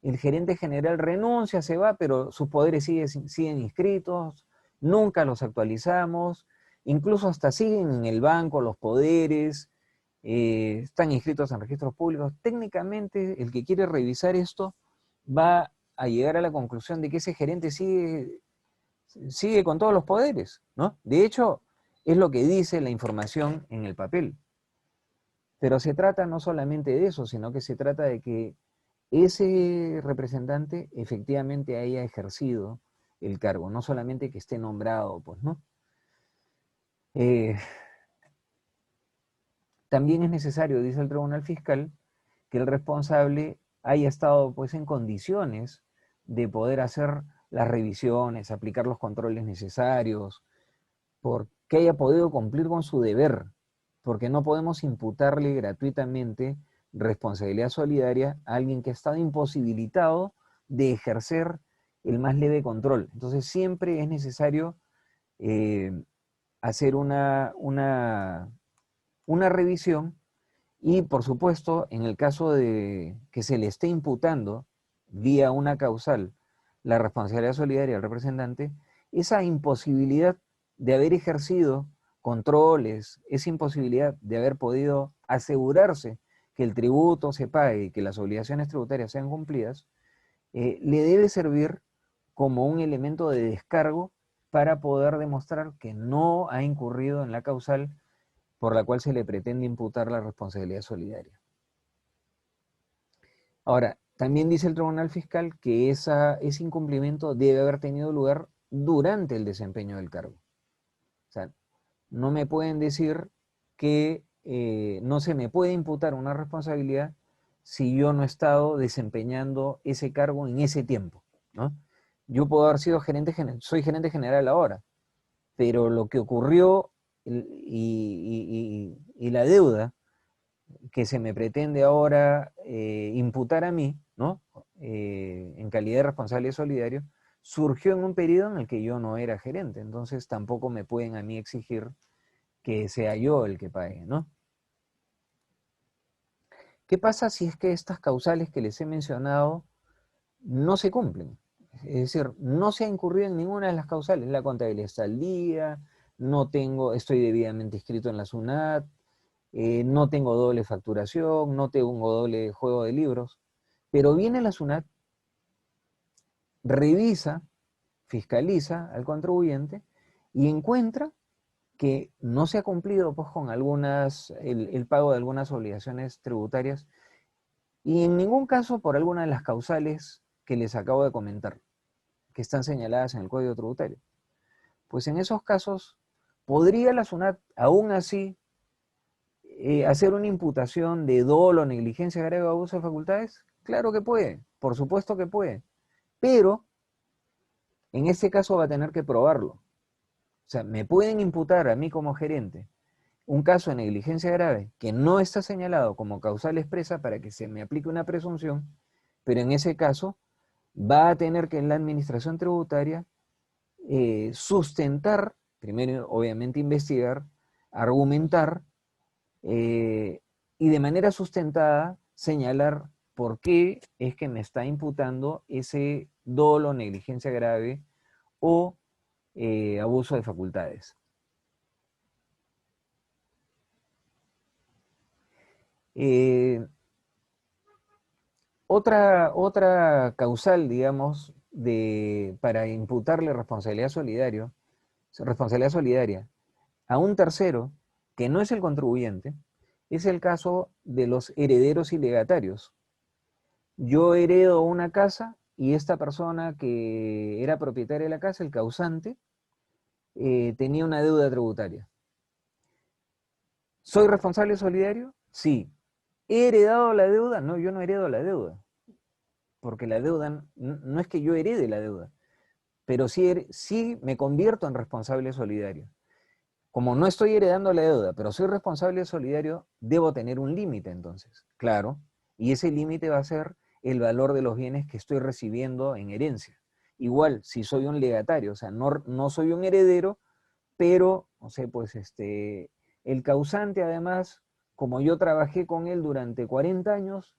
el gerente general renuncia, se va, pero sus poderes siguen inscritos, nunca los actualizamos, incluso hasta siguen en el banco los poderes, están inscritos en registros públicos. Técnicamente, el que quiere revisar esto va a llegar a la conclusión de que ese gerente sigue con todos los poderes, ¿no? De hecho, es lo que dice la información en el papel. Pero se trata no solamente de eso, sino que se trata de que ese representante efectivamente haya ejercido el cargo, no solamente que esté nombrado, pues, ¿no? También es necesario, dice el Tribunal Fiscal, que el responsable haya estado, pues, en condiciones de poder hacer las revisiones, aplicar los controles necesarios, porque haya podido cumplir con su deber, porque no podemos imputarle gratuitamente responsabilidad solidaria a alguien que ha estado imposibilitado de ejercer el más leve control. Entonces siempre es necesario hacer una revisión y, por supuesto, en el caso de que se le esté imputando vía una causal la responsabilidad solidaria al representante, esa imposibilidad de haber ejercido controles, esa imposibilidad de haber podido asegurarse que el tributo se pague y que las obligaciones tributarias sean cumplidas, le debe servir como un elemento de descargo para poder demostrar que no ha incurrido en la causal por la cual se le pretende imputar la responsabilidad solidaria. Ahora, también dice el Tribunal Fiscal que ese incumplimiento debe haber tenido lugar durante el desempeño del cargo. O sea, no me pueden decir que no se me puede imputar una responsabilidad si yo no he estado desempeñando ese cargo en ese tiempo, ¿no? Yo puedo haber sido soy gerente general ahora, pero lo que ocurrió y la deuda que se me pretende ahora imputar a mí, ¿no? En calidad de responsable solidario, surgió en un periodo en el que yo no era gerente, entonces tampoco me pueden a mí exigir que sea yo el que pague, ¿no? ¿Qué pasa si es que estas causales que les he mencionado no se cumplen? Es decir, no se ha incurrido en ninguna de las causales, la contabilidad está al día, estoy debidamente inscrito en la SUNAT, no tengo doble facturación, no tengo doble juego de libros, pero viene la SUNAT, revisa, fiscaliza al contribuyente y encuentra que no se ha cumplido pues, con el pago de algunas obligaciones tributarias y en ningún caso por alguna de las causales que les acabo de comentar, que están señaladas en el Código Tributario. Pues en esos casos, ¿podría la SUNAT aún así hacer una imputación de dolo, negligencia grave o abuso de facultades? Claro que puede, por supuesto que puede, pero en este caso va a tener que probarlo. O sea, me pueden imputar a mí como gerente un caso de negligencia grave que no está señalado como causal expresa para que se me aplique una presunción, pero en ese caso va a tener que la administración tributaria sustentar, primero obviamente investigar, argumentar y de manera sustentada señalar por qué es que me está imputando ese dolo, negligencia grave o abuso de facultades. Otra causal, digamos, para imputarle responsabilidad solidaria a un tercero que no es el contribuyente, es el caso de los herederos y legatarios. Yo heredo una casa y esta persona que era propietaria de la casa, el causante, tenía una deuda tributaria. ¿Soy responsable solidario? Sí. ¿He heredado la deuda? No, yo no heredo la deuda. Porque la deuda, no es que yo herede la deuda, pero sí me convierto en responsable solidario. Como no estoy heredando la deuda, pero soy responsable solidario, debo tener un límite entonces, claro, y ese límite va a ser el valor de los bienes que estoy recibiendo en herencia. Igual, si soy un legatario, o sea, no soy un heredero, pero, no sé, pues el causante además, como yo trabajé con él durante 40 años,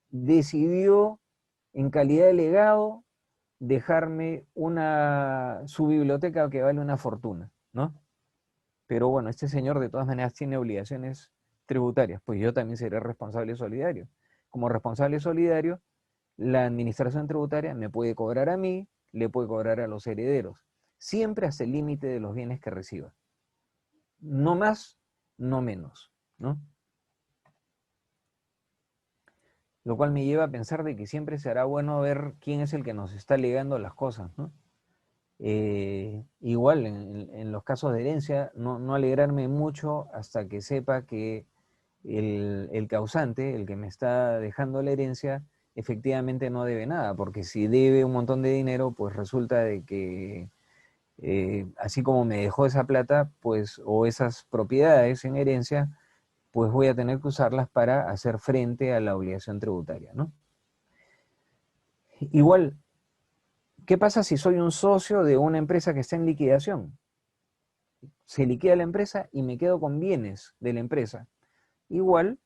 decidió en calidad de legado dejarme su biblioteca que vale una fortuna, ¿no? Pero bueno, este señor de todas maneras tiene obligaciones tributarias, pues yo también seré responsable solidario. Como responsable solidario, la administración tributaria me puede cobrar a mí, le puede cobrar a los herederos, siempre hasta el límite de los bienes que reciba. No más, no menos, ¿no? Lo cual me lleva a pensar de que siempre será bueno ver quién es el que nos está legando las cosas, ¿no? Igual en los casos de herencia, no alegrarme mucho hasta que sepa que el causante, el que me está dejando la herencia, efectivamente no debe nada, porque si debe un montón de dinero, pues resulta de que así como me dejó esa plata, pues, o esas propiedades en herencia, pues voy a tener que usarlas para hacer frente a la obligación tributaria, ¿no? Igual, ¿qué pasa si soy un socio de una empresa que está en liquidación? Se liquida la empresa y me quedo con bienes de la empresa. Igual,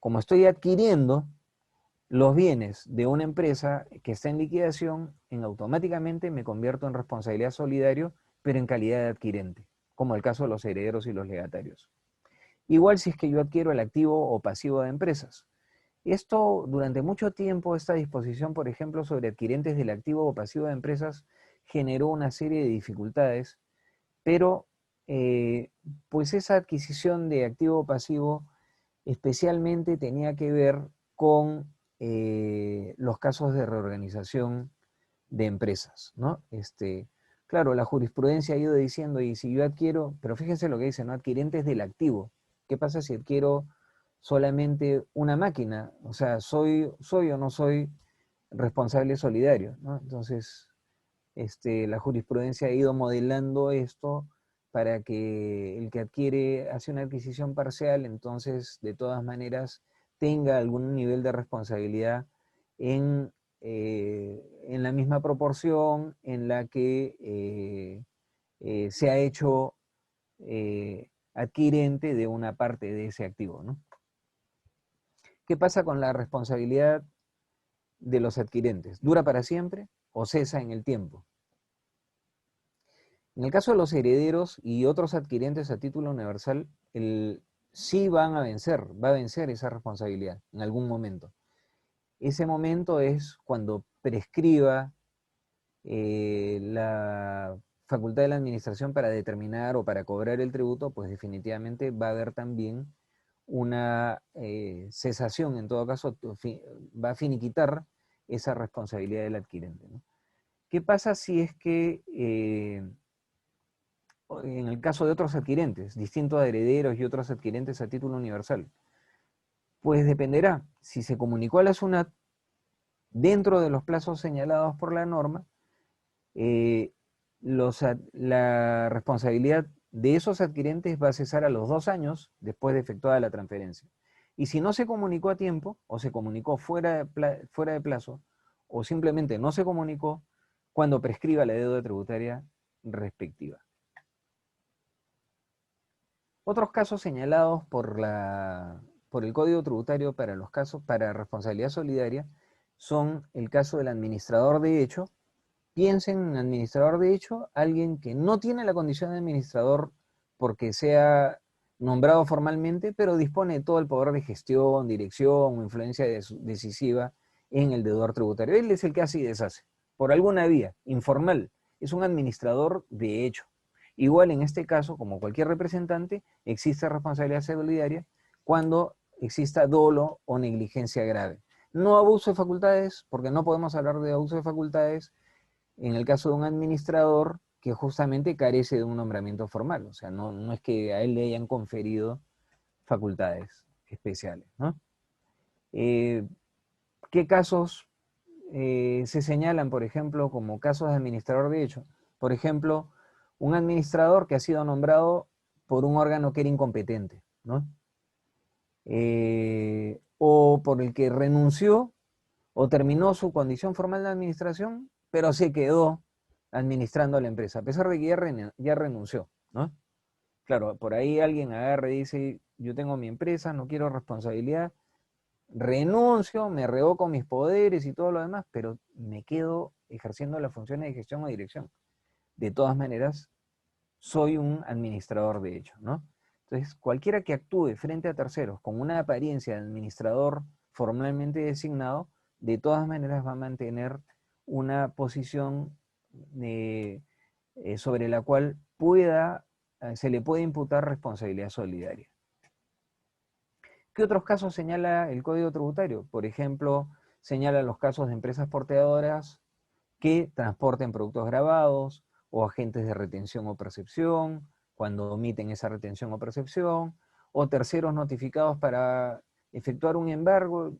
como estoy adquiriendo los bienes de una empresa que está en liquidación, automáticamente me convierto en responsabilidad solidario, pero en calidad de adquirente. como el caso de los herederos y los legatarios. Igual si es que yo adquiero el activo o pasivo de empresas. Esto, durante mucho tiempo, esta disposición, por ejemplo, sobre adquirentes del activo o pasivo de empresas, generó una serie de dificultades, pero pues esa adquisición de activo o pasivo especialmente tenía que ver con los casos de reorganización de empresas, ¿no? Claro, la jurisprudencia ha ido diciendo, y si yo adquiero, pero fíjense lo que dice, ¿no? Adquirentes del activo. ¿Qué pasa si adquiero solamente una máquina? O sea, ¿soy o no soy responsable solidario, ¿no? Entonces, la jurisprudencia ha ido modelando esto para que el que adquiere, hace una adquisición parcial, entonces, de todas maneras, tenga algún nivel de responsabilidad en la misma proporción en la que se ha hecho adquirente de una parte de ese activo, ¿no? ¿Qué pasa con la responsabilidad de los adquirentes? ¿Dura para siempre o cesa en el tiempo? En el caso de los herederos y otros adquirentes a título universal, sí va a vencer esa responsabilidad en algún momento. Ese momento es cuando prescriba la facultad de la administración para determinar o para cobrar el tributo, pues definitivamente va a haber también una cesación, en todo caso, va a finiquitar esa responsabilidad del adquirente, ¿no? ¿Qué pasa si es que en el caso de otros adquirentes, distinto a herederos y otros adquirentes a título universal? Pues dependerá. Si se comunicó a la SUNAT dentro de los plazos señalados por la norma, la responsabilidad de esos adquirentes va a cesar a los 2 años después de efectuada la transferencia. Y si no se comunicó a tiempo, o se comunicó fuera de plazo, o simplemente no se comunicó, cuando prescriba la deuda tributaria respectiva. Otros casos señalados por el Código Tributario para responsabilidad solidaria son el caso del administrador de hecho. Piensen en administrador de hecho, alguien que no tiene la condición de administrador porque sea nombrado formalmente, pero dispone de todo el poder de gestión, dirección o influencia decisiva en el deudor tributario. Él es el que hace y deshace, por alguna vía, informal. Es un administrador de hecho. Igual en este caso, como cualquier representante, existe responsabilidad solidaria cuando exista dolo o negligencia grave. No abuso de facultades, porque no podemos hablar de abuso de facultades en el caso de un administrador que justamente carece de un nombramiento formal. O sea, no es que a él le hayan conferido facultades especiales, ¿no? ¿Qué casos se señalan, por ejemplo, como casos de administrador de hecho? Por ejemplo, un administrador que ha sido nombrado por un órgano que era incompetente, ¿no? O por el que renunció o terminó su condición formal de administración, pero se quedó administrando la empresa, a pesar de que ya renunció, ¿no? Claro, por ahí alguien agarra y dice, yo tengo mi empresa, no quiero responsabilidad, renuncio, me revoco mis poderes y todo lo demás, pero me quedo ejerciendo las funciones de gestión o dirección. De todas maneras, soy un administrador de hecho, ¿no? Entonces, cualquiera que actúe frente a terceros con una apariencia de administrador formalmente designado, de todas maneras va a mantener una posición sobre la cual se le puede imputar responsabilidad solidaria. ¿Qué otros casos señala el Código Tributario? Por ejemplo, señala los casos de empresas porteadoras que transporten productos gravados o agentes de retención o percepción, cuando omiten esa retención o percepción, o terceros notificados para efectuar un embargo.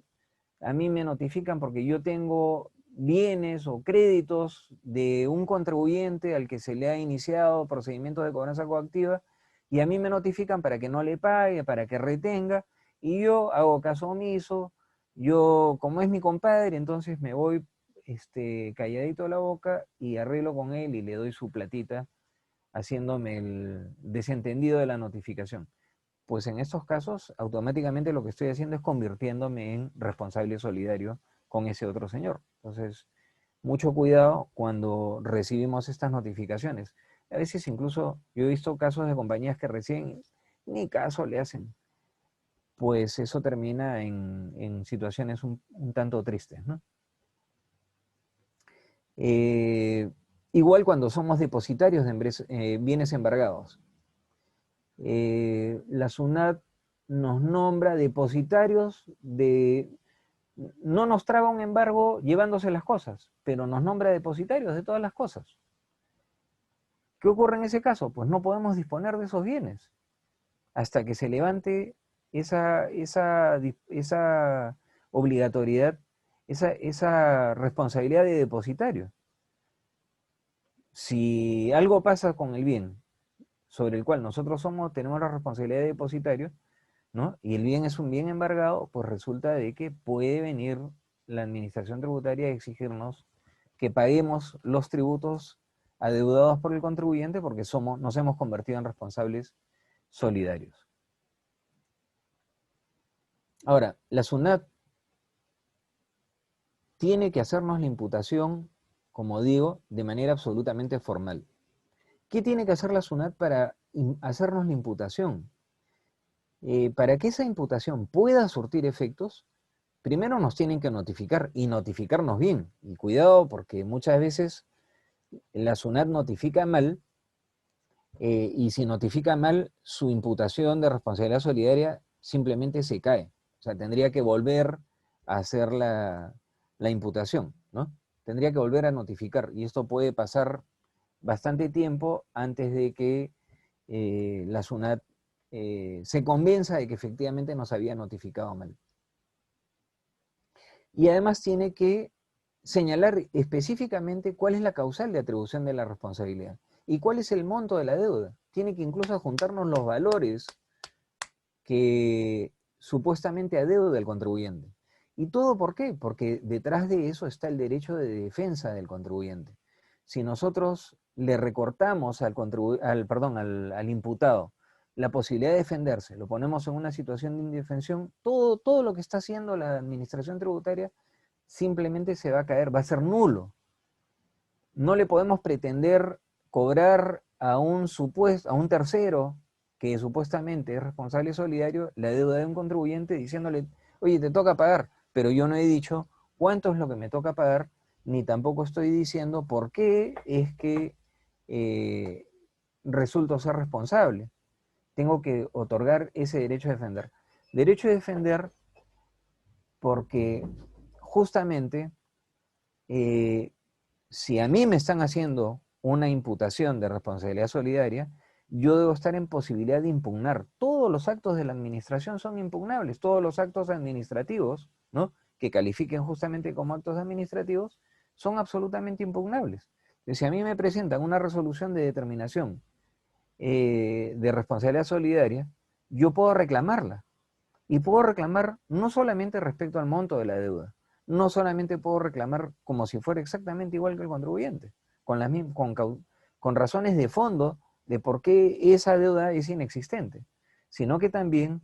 A mí me notifican porque yo tengo bienes o créditos de un contribuyente al que se le ha iniciado procedimientos de cobranza coactiva, y a mí me notifican para que no le pague, para que retenga, y yo hago caso omiso. Yo, como es mi compadre, entonces me voy calladito la boca y arreglo con él y le doy su platita, haciéndome el desentendido de la notificación. Pues en estos casos, automáticamente lo que estoy haciendo es convirtiéndome en responsable solidario con ese otro señor. Entonces, mucho cuidado cuando recibimos estas notificaciones. A veces incluso yo he visto casos de compañías que recién ni caso le hacen. Pues eso termina en situaciones un tanto tristes, ¿no? Igual cuando somos depositarios de bienes embargados. La SUNAT nos nombra depositarios no nos traba un embargo llevándose las cosas, pero nos nombra depositarios de todas las cosas. ¿Qué ocurre en ese caso? Pues no podemos disponer de esos bienes hasta que se levante esa obligatoriedad, esa responsabilidad de depositario. Si algo pasa con el bien sobre el cual nosotros tenemos la responsabilidad de depositario, ¿no? Y el bien es un bien embargado, pues resulta de que puede venir la administración tributaria a exigirnos que paguemos los tributos adeudados por el contribuyente porque nos hemos convertido en responsables solidarios. Ahora, la SUNAT tiene que hacernos la imputación, como digo, de manera absolutamente formal. ¿Qué tiene que hacer la SUNAT para hacernos la imputación? Para que esa imputación pueda surtir efectos, primero nos tienen que notificar y notificarnos bien. Y cuidado porque muchas veces la SUNAT notifica mal y si notifica mal, su imputación de responsabilidad solidaria simplemente se cae. O sea, tendría que volver a hacer la imputación, ¿no? Tendría que volver a notificar y esto puede pasar bastante tiempo antes de que la SUNAT se convenza de que efectivamente nos había notificado mal. Y además tiene que señalar específicamente cuál es la causal de atribución de la responsabilidad y cuál es el monto de la deuda. Tiene que incluso adjuntarnos los valores que supuestamente adeuda el contribuyente. ¿Y todo por qué? Porque detrás de eso está el derecho de defensa del contribuyente. Si nosotros le recortamos al imputado la posibilidad de defenderse, lo ponemos en una situación de indefensión, todo lo que está haciendo la administración tributaria simplemente se va a caer, va a ser nulo. No le podemos pretender cobrar a un tercero que supuestamente es responsable solidario la deuda de un contribuyente diciéndole, oye, te toca pagar, pero yo no he dicho cuánto es lo que me toca pagar, ni tampoco estoy diciendo por qué es que resulto ser responsable. Tengo que otorgar ese derecho a defender. Derecho a defender porque justamente si a mí me están haciendo una imputación de responsabilidad solidaria, yo debo estar en posibilidad de impugnar. Todos los actos de la administración son impugnables, todos los actos administrativos, ¿no?, que califiquen justamente como actos administrativos, son absolutamente impugnables. Entonces, si a mí me presentan una resolución de determinación de responsabilidad solidaria, yo puedo reclamarla. Y puedo reclamar no solamente respecto al monto de la deuda, no solamente puedo reclamar como si fuera exactamente igual que el contribuyente, con razones de fondo de por qué esa deuda es inexistente, sino que también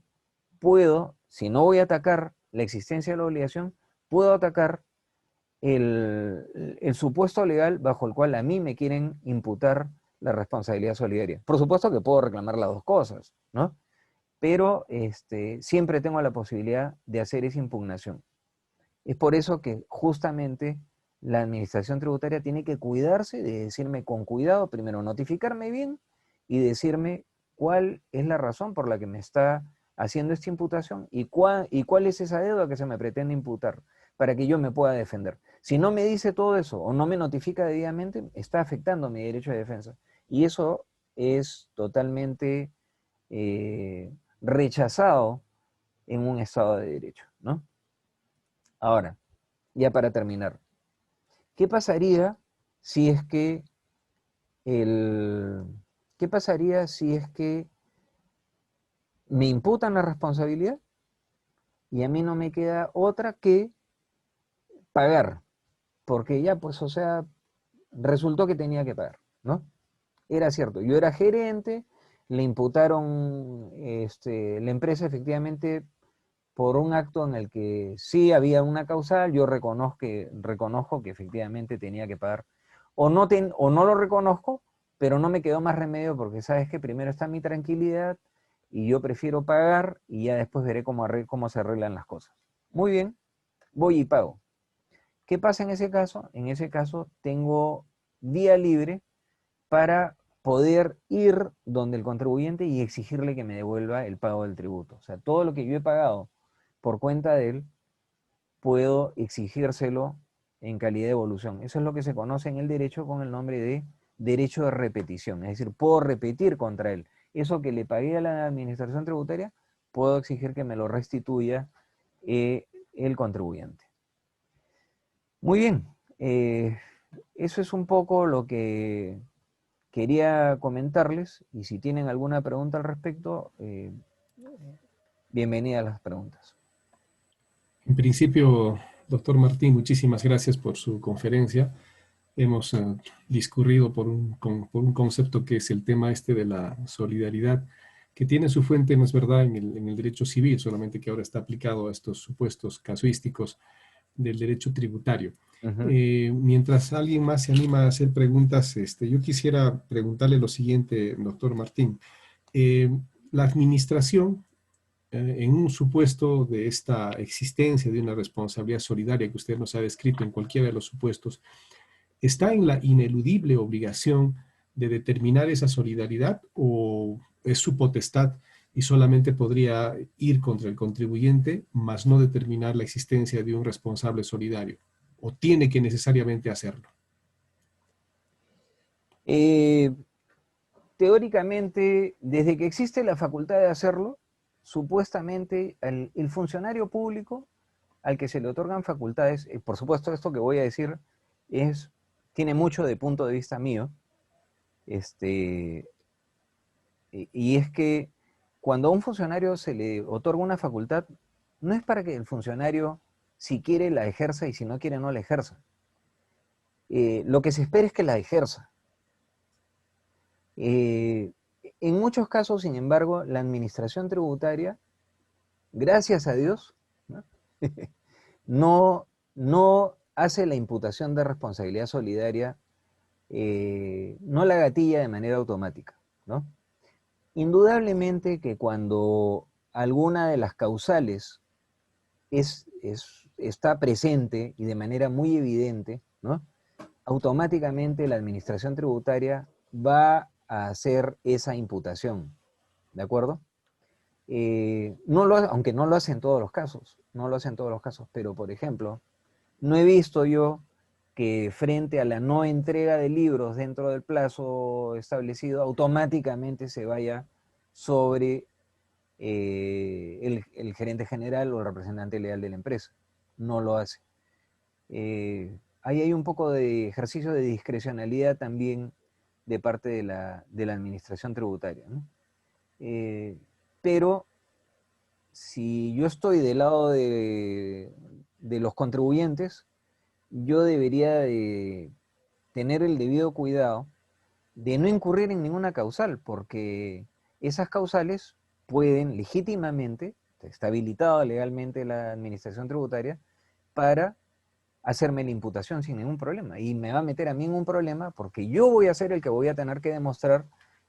puedo, si no voy a atacar la existencia de la obligación, puedo atacar el supuesto legal bajo el cual a mí me quieren imputar la responsabilidad solidaria. Por supuesto que puedo reclamar las dos cosas, ¿no? Pero siempre tengo la posibilidad de hacer esa impugnación. Es por eso que justamente la administración tributaria tiene que cuidarse de decirme con cuidado, primero notificarme bien y decirme cuál es la razón por la que me está haciendo esta imputación y cuál es esa deuda que se me pretende imputar para que yo me pueda defender. Si no me dice todo eso o no me notifica debidamente, está afectando mi derecho de defensa. Y eso es totalmente rechazado en un Estado de Derecho, ¿no? Ahora, ya para terminar, ¿qué pasaría si es que ¿qué pasaría si es que me imputan la responsabilidad y a mí no me queda otra que pagar? Porque ya, pues, o sea, resultó que tenía que pagar, ¿no? Era cierto, yo era gerente, le imputaron la empresa efectivamente por un acto en el que sí había una causal, yo reconozco que efectivamente tenía que pagar. O no lo reconozco, pero no me quedó más remedio porque sabes que primero está mi tranquilidad y yo prefiero pagar y ya después veré cómo se arreglan las cosas. Muy bien, voy y pago. ¿Qué pasa en ese caso? En ese caso tengo día libre para poder ir donde el contribuyente y exigirle que me devuelva el pago del tributo. O sea, todo lo que yo he pagado por cuenta de él, puedo exigírselo en calidad de evolución. Eso es lo que se conoce en el derecho con el nombre de derecho de repetición. Es decir, puedo repetir contra él. Eso que le pagué a la administración tributaria, puedo exigir que me lo restituya el contribuyente. Muy bien. Eso es un poco lo que quería comentarles, y si tienen alguna pregunta al respecto, bienvenida a las preguntas. En principio, doctor Martín, muchísimas gracias por su conferencia. Hemos discurrido por un concepto que es el tema este de la solidaridad, que tiene su fuente, no es verdad, en el derecho civil, solamente que ahora está aplicado a estos supuestos casuísticos del derecho tributario. Mientras alguien más se anima a hacer preguntas, yo quisiera preguntarle lo siguiente, doctor Martín. La administración, en un supuesto de esta existencia de una responsabilidad solidaria que usted nos ha descrito en cualquiera de los supuestos, ¿está en la ineludible obligación de determinar esa solidaridad o es su potestad y solamente podría ir contra el contribuyente, mas no determinar la existencia de un responsable solidario? ¿O tiene que necesariamente hacerlo? Teóricamente, desde que existe la facultad de hacerlo, supuestamente el funcionario público al que se le otorgan facultades, por supuesto esto que voy a decir tiene mucho de punto de vista mío, y es que cuando a un funcionario se le otorga una facultad, no es para que el funcionario, si quiere, la ejerza y si no quiere, no la ejerza. Lo que se espera es que la ejerza. En muchos casos, sin embargo, la administración tributaria, gracias a Dios, ¿no? no hace la imputación de responsabilidad solidaria, no la gatilla de manera automática, ¿no? Indudablemente que cuando alguna de las causales está presente y de manera muy evidente, ¿no? Automáticamente la administración tributaria va a hacer esa imputación, ¿de acuerdo? Aunque no lo hace en todos los casos, no lo hace en todos los casos, pero por ejemplo, no he visto yo que frente a la no entrega de libros dentro del plazo establecido, automáticamente se vaya sobre el gerente general o el representante legal de la empresa. No lo hace. Ahí hay un poco de ejercicio de discrecionalidad también de parte de la administración tributaria, ¿no? Pero si yo estoy del lado de los contribuyentes, yo debería de tener el debido cuidado de no incurrir en ninguna causal, porque esas causales pueden legítimamente, está habilitado legalmente la administración tributaria, para hacerme la imputación sin ningún problema. Y me va a meter a mí en un problema porque yo voy a ser el que voy a tener que demostrar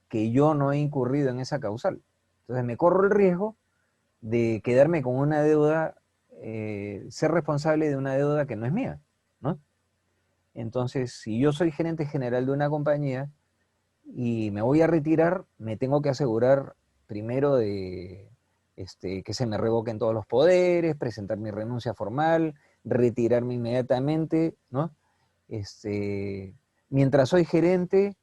que yo no he incurrido en esa causal. Entonces me corro el riesgo de quedarme con una deuda, ser responsable de una deuda que no es mía, ¿no? Entonces, si yo soy gerente general de una compañía y me voy a retirar, me tengo que asegurar primero de que se me revoquen todos los poderes, presentar mi renuncia formal, retirarme inmediatamente, ¿no? Mientras soy gerente,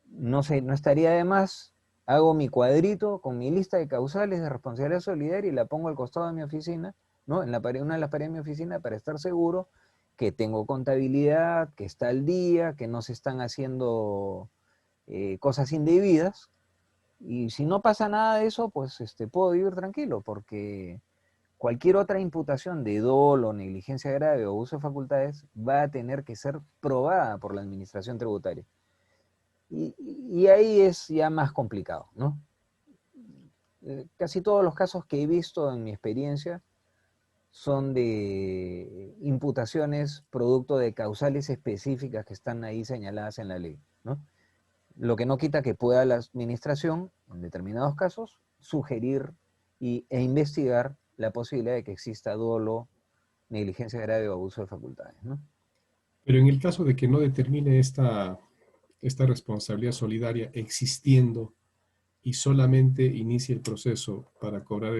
no sé, no estaría de más, hago mi cuadrito con mi lista de causales de responsabilidad solidaria y la pongo al costado de mi oficina, ¿no? En una de las paredes de mi oficina para estar seguro que tengo contabilidad, que está al día, que no se están haciendo cosas indebidas. Y si no pasa nada de eso, pues puedo vivir tranquilo, porque cualquier otra imputación de dolo, negligencia grave o uso de facultades va a tener que ser probada por la administración tributaria. Y ahí es ya más complicado, ¿no? Casi todos los casos que he visto en mi experiencia son de imputaciones producto de causales específicas que están ahí señaladas en la ley, ¿no? Lo que no quita que pueda la administración, en determinados casos, sugerir e investigar la posibilidad de que exista dolo, negligencia grave o abuso de facultades, ¿no? Pero en el caso de que no determine esta responsabilidad solidaria existiendo y solamente inicie el proceso para cobrar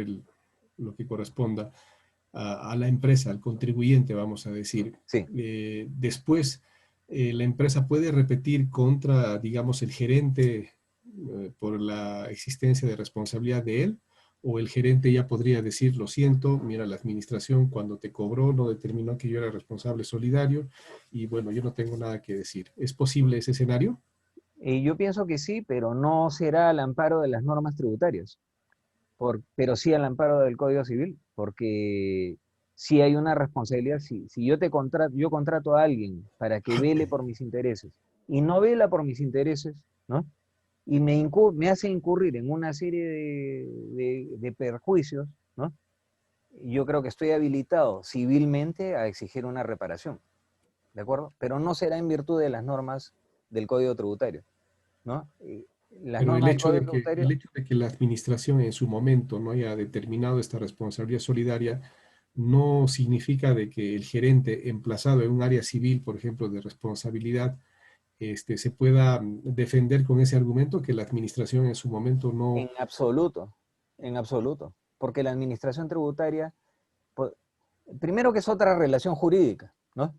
lo que corresponda a la empresa, al contribuyente, vamos a decir, Sí. después la empresa puede repetir contra, digamos, el gerente por la existencia de responsabilidad de él, o el gerente ya podría decir, lo siento, mira, la administración cuando te cobró no determinó que yo era responsable solidario y bueno, yo no tengo nada que decir. ¿Es posible ese escenario? Yo pienso que sí, pero no será al amparo de las normas tributarias, pero sí al amparo del Código Civil, porque si hay una responsabilidad, si yo contrato a alguien para que vele por mis intereses y no vela por mis intereses, ¿no? Y me hace incurrir en una serie de perjuicios, ¿no? Yo creo que estoy habilitado civilmente a exigir una reparación, ¿de acuerdo? Pero no será en virtud de las normas del Código Tributario, ¿no? Las Pero normas del Código el Tributario, hecho de que la administración en su momento no haya determinado esta responsabilidad solidaria no significa de que el gerente emplazado en un área civil, por ejemplo, de responsabilidad, se pueda defender con ese argumento que la administración en su momento no... en absoluto, porque la administración tributaria, po- primero que es otra relación jurídica, ¿no?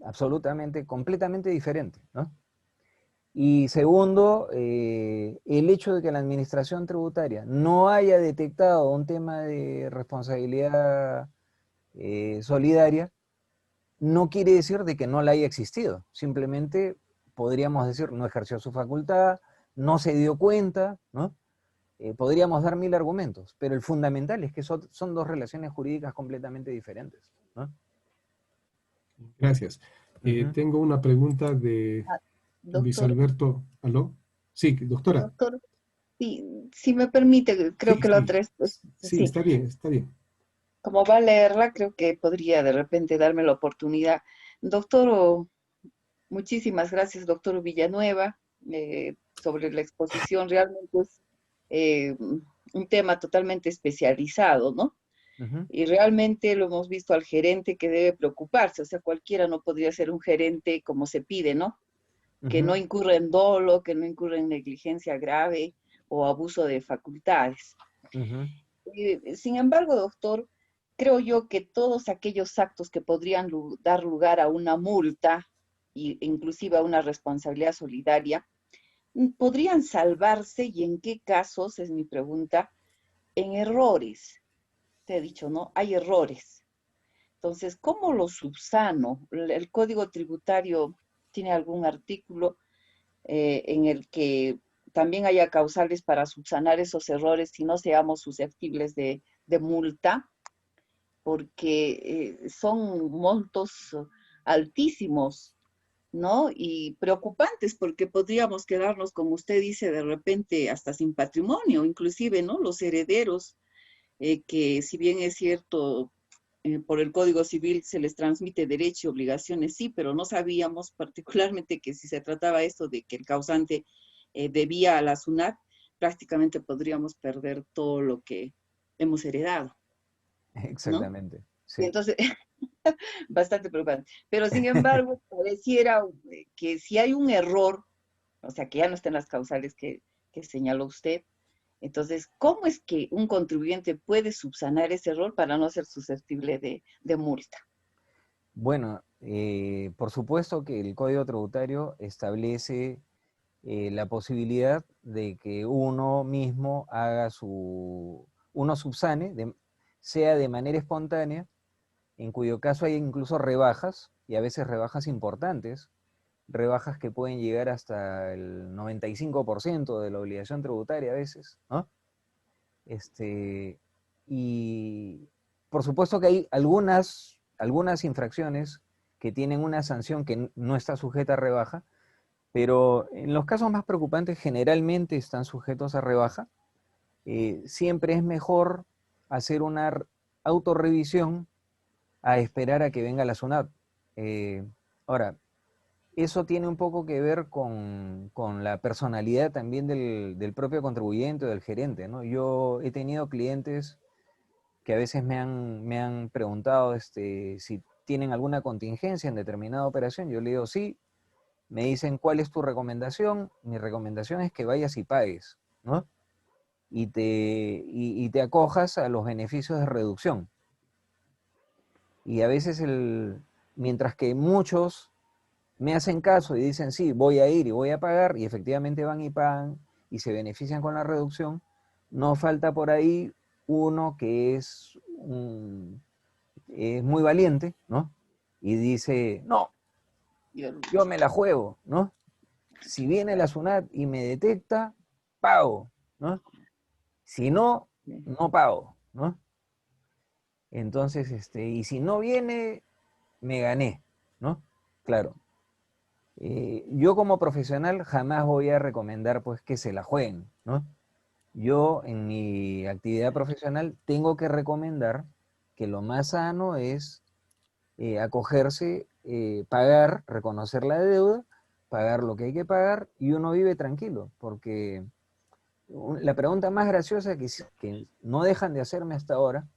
Absolutamente, completamente diferente, ¿no? Y segundo, el hecho de que la administración tributaria no haya detectado un tema de responsabilidad solidaria, no quiere decir de que no la haya existido. Simplemente podríamos decir, no ejerció su facultad, no se dio cuenta, ¿no? Podríamos dar mil argumentos, pero el fundamental es que son dos relaciones jurídicas completamente diferentes, ¿no? Gracias. Ujú. Tengo una pregunta de Ah, Luis doctor, Alberto. ¿Aló? Sí, doctora. doctor, sí, si me permite, creo Sí, que la sí. otra vez, pues, Sí, sí, está bien, está bien. como va a leerla, creo que podría de repente darme la oportunidad. Doctor, muchísimas gracias, doctor Villanueva, sobre la exposición. Realmente es un tema totalmente especializado, ¿no? Ujú. Y realmente lo hemos visto al gerente que debe preocuparse, o sea, cualquiera no podría ser un gerente como se pide, ¿no? Que no Ujú. incurra en dolo, que no incurra en negligencia grave o abuso de facultades. Ujú. Sin embargo, doctor, creo yo que todos aquellos actos que podrían dar lugar a una multa e inclusive a una responsabilidad solidaria, podrían salvarse y en qué casos, es mi pregunta, en errores. Te he dicho, ¿no? Hay errores. Entonces, ¿cómo lo subsano? El Código Tributario tiene algún artículo en el que también haya causales para subsanar esos errores y no seamos susceptibles de multa, porque son montos altísimos, ¿no? Y preocupantes, porque podríamos quedarnos, como usted dice, de repente hasta sin patrimonio, inclusive, ¿no? Los herederos, que si bien es cierto, por el Código Civil se les transmite derecho y obligaciones, sí, pero no sabíamos particularmente que si se trataba esto de que el causante debía a la SUNAT, prácticamente podríamos perder todo lo que hemos heredado, ¿no? Exactamente, Y sí. entonces, bastante preocupante. Pero sin embargo, pareciera que si hay un error, o sea, que ya no están las causales que señaló usted, entonces, ¿cómo es que un contribuyente puede subsanar ese error para no ser susceptible de multa? Bueno, por supuesto que el Código Tributario establece la posibilidad de que uno mismo uno subsane, sea de manera espontánea, en cuyo caso hay incluso rebajas, y a veces rebajas importantes, rebajas que pueden llegar hasta el 95% de la obligación tributaria a veces, ¿no? Este, y por supuesto que hay algunas infracciones que tienen una sanción que no está sujeta a rebaja, pero en los casos más preocupantes generalmente están sujetos a rebaja. Siempre es mejor hacer una autorrevisión a esperar a que venga la SUNAT. Ahora, eso tiene un poco que ver con la personalidad también del propio contribuyente o del gerente, ¿no? Yo he tenido clientes que a veces me han preguntado si tienen alguna contingencia en determinada operación. Yo le digo sí. Me dicen, ¿cuál es tu recomendación? Mi recomendación es que vayas y pagues, ¿no? Y te acojas a los beneficios de reducción. Y a veces, mientras que muchos me hacen caso y dicen, sí, voy a ir y voy a pagar, y efectivamente van y pagan y se benefician con la reducción, no falta por ahí uno que es muy valiente, ¿no? Y dice, no, yo me la juego, ¿no? Si viene la SUNAT y me detecta, pago, ¿no? Si no, no pago, ¿no? Entonces, y si no viene, me gané, ¿no? Claro. Yo como profesional jamás voy a recomendar pues que se la jueguen, ¿no? Yo en mi actividad profesional tengo que recomendar que lo más sano es acogerse, pagar, reconocer la deuda, pagar lo que hay que pagar y uno vive tranquilo, porque la pregunta más graciosa que no dejan de hacerme hasta ahora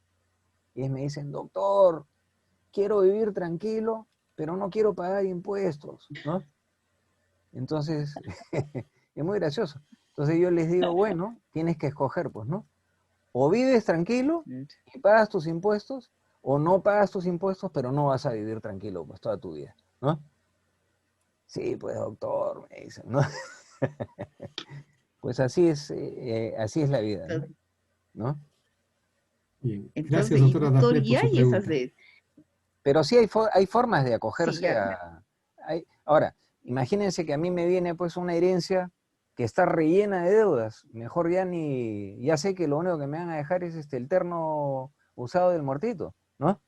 es me dicen, doctor, quiero vivir tranquilo, pero no quiero pagar impuestos, ¿no? Entonces, es muy gracioso. Entonces yo les digo, bueno, tienes que escoger, pues, ¿no? O vives tranquilo y pagas tus impuestos, o no pagas tus impuestos, pero no vas a vivir tranquilo, pues, toda tu vida, ¿no? Sí, pues, doctor, me dicen, ¿no? Pues así es la vida, ¿no? Bien. Gracias, Entonces, y doctora doctor, Dafne, y por su hay esas pregunta. de, Pero sí hay formas de sí, acogerse ya, Ahora, imagínense que a mí me viene pues una herencia que está rellena de deudas. Mejor ya sé que lo único que me van a dejar es el terno usado del muertito, ¿no?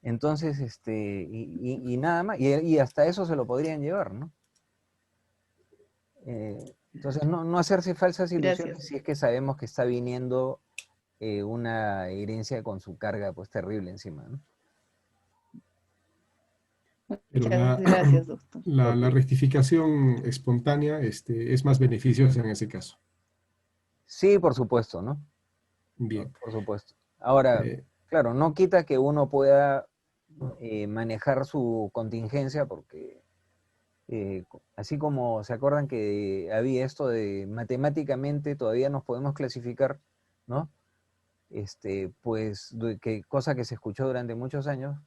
Entonces, y nada más, y hasta eso se lo podrían llevar, ¿no? Entonces, no hacerse falsas ilusiones gracias. si es que sabemos que está viniendo una herencia con su carga pues terrible encima, ¿no? Pero Muchas gracias, doctor. la Ok. rectificación espontánea es más beneficiosa en ese caso. Sí, por supuesto, ¿no? Bien. Por supuesto. Ahora, Eh, claro, no quita que uno pueda manejar su contingencia porque así como se acuerdan que había esto de matemáticamente todavía nos podemos clasificar, ¿no? Pues, cosa que se escuchó durante muchos años,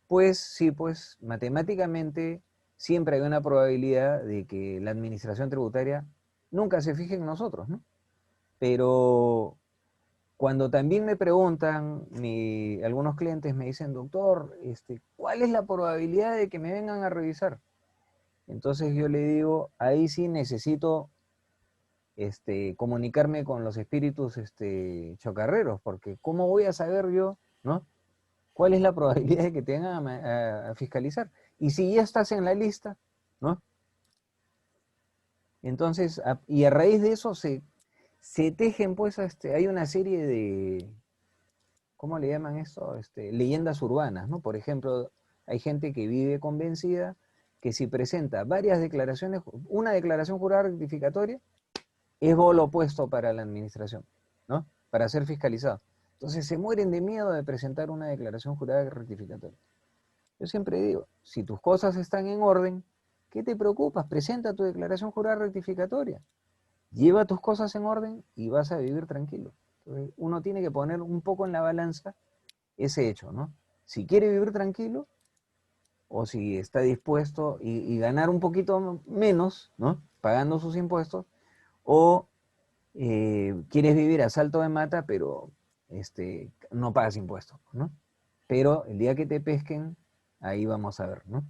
pues sí, pues matemáticamente siempre hay una probabilidad de que la administración tributaria nunca se fije en nosotros, ¿no? Pero cuando también me preguntan, algunos clientes me dicen, doctor, ¿cuál es la probabilidad de que me vengan a revisar? Entonces yo le digo, ahí sí necesito comunicarme con los espíritus chocarreros, porque ¿cómo voy a saber yo, ¿no? ¿Cuál es la probabilidad de que te vengan a fiscalizar? Y si ya estás en la lista, ¿no? Entonces, y a raíz de eso se tejen, pues, hay una serie de, ¿cómo le llaman esto? Leyendas urbanas, ¿no? Por ejemplo, hay gente que vive convencida que si presenta varias declaraciones, una declaración jurada rectificatoria, es bolo opuesto para la administración, ¿no? Para ser fiscalizado. Entonces se mueren de miedo de presentar una declaración jurada rectificatoria. Yo siempre digo, si tus cosas están en orden, ¿qué te preocupas? Presenta tu declaración jurada rectificatoria. Lleva tus cosas en orden y vas a vivir tranquilo. Entonces, uno tiene que poner un poco en la balanza ese hecho, ¿no? Si quiere vivir tranquilo o si está dispuesto y ganar un poquito menos, ¿no? Pagando sus impuestos, o quieres vivir a salto de mata, pero no pagas impuestos, ¿no? Pero el día que te pesquen, ahí vamos a ver, ¿no?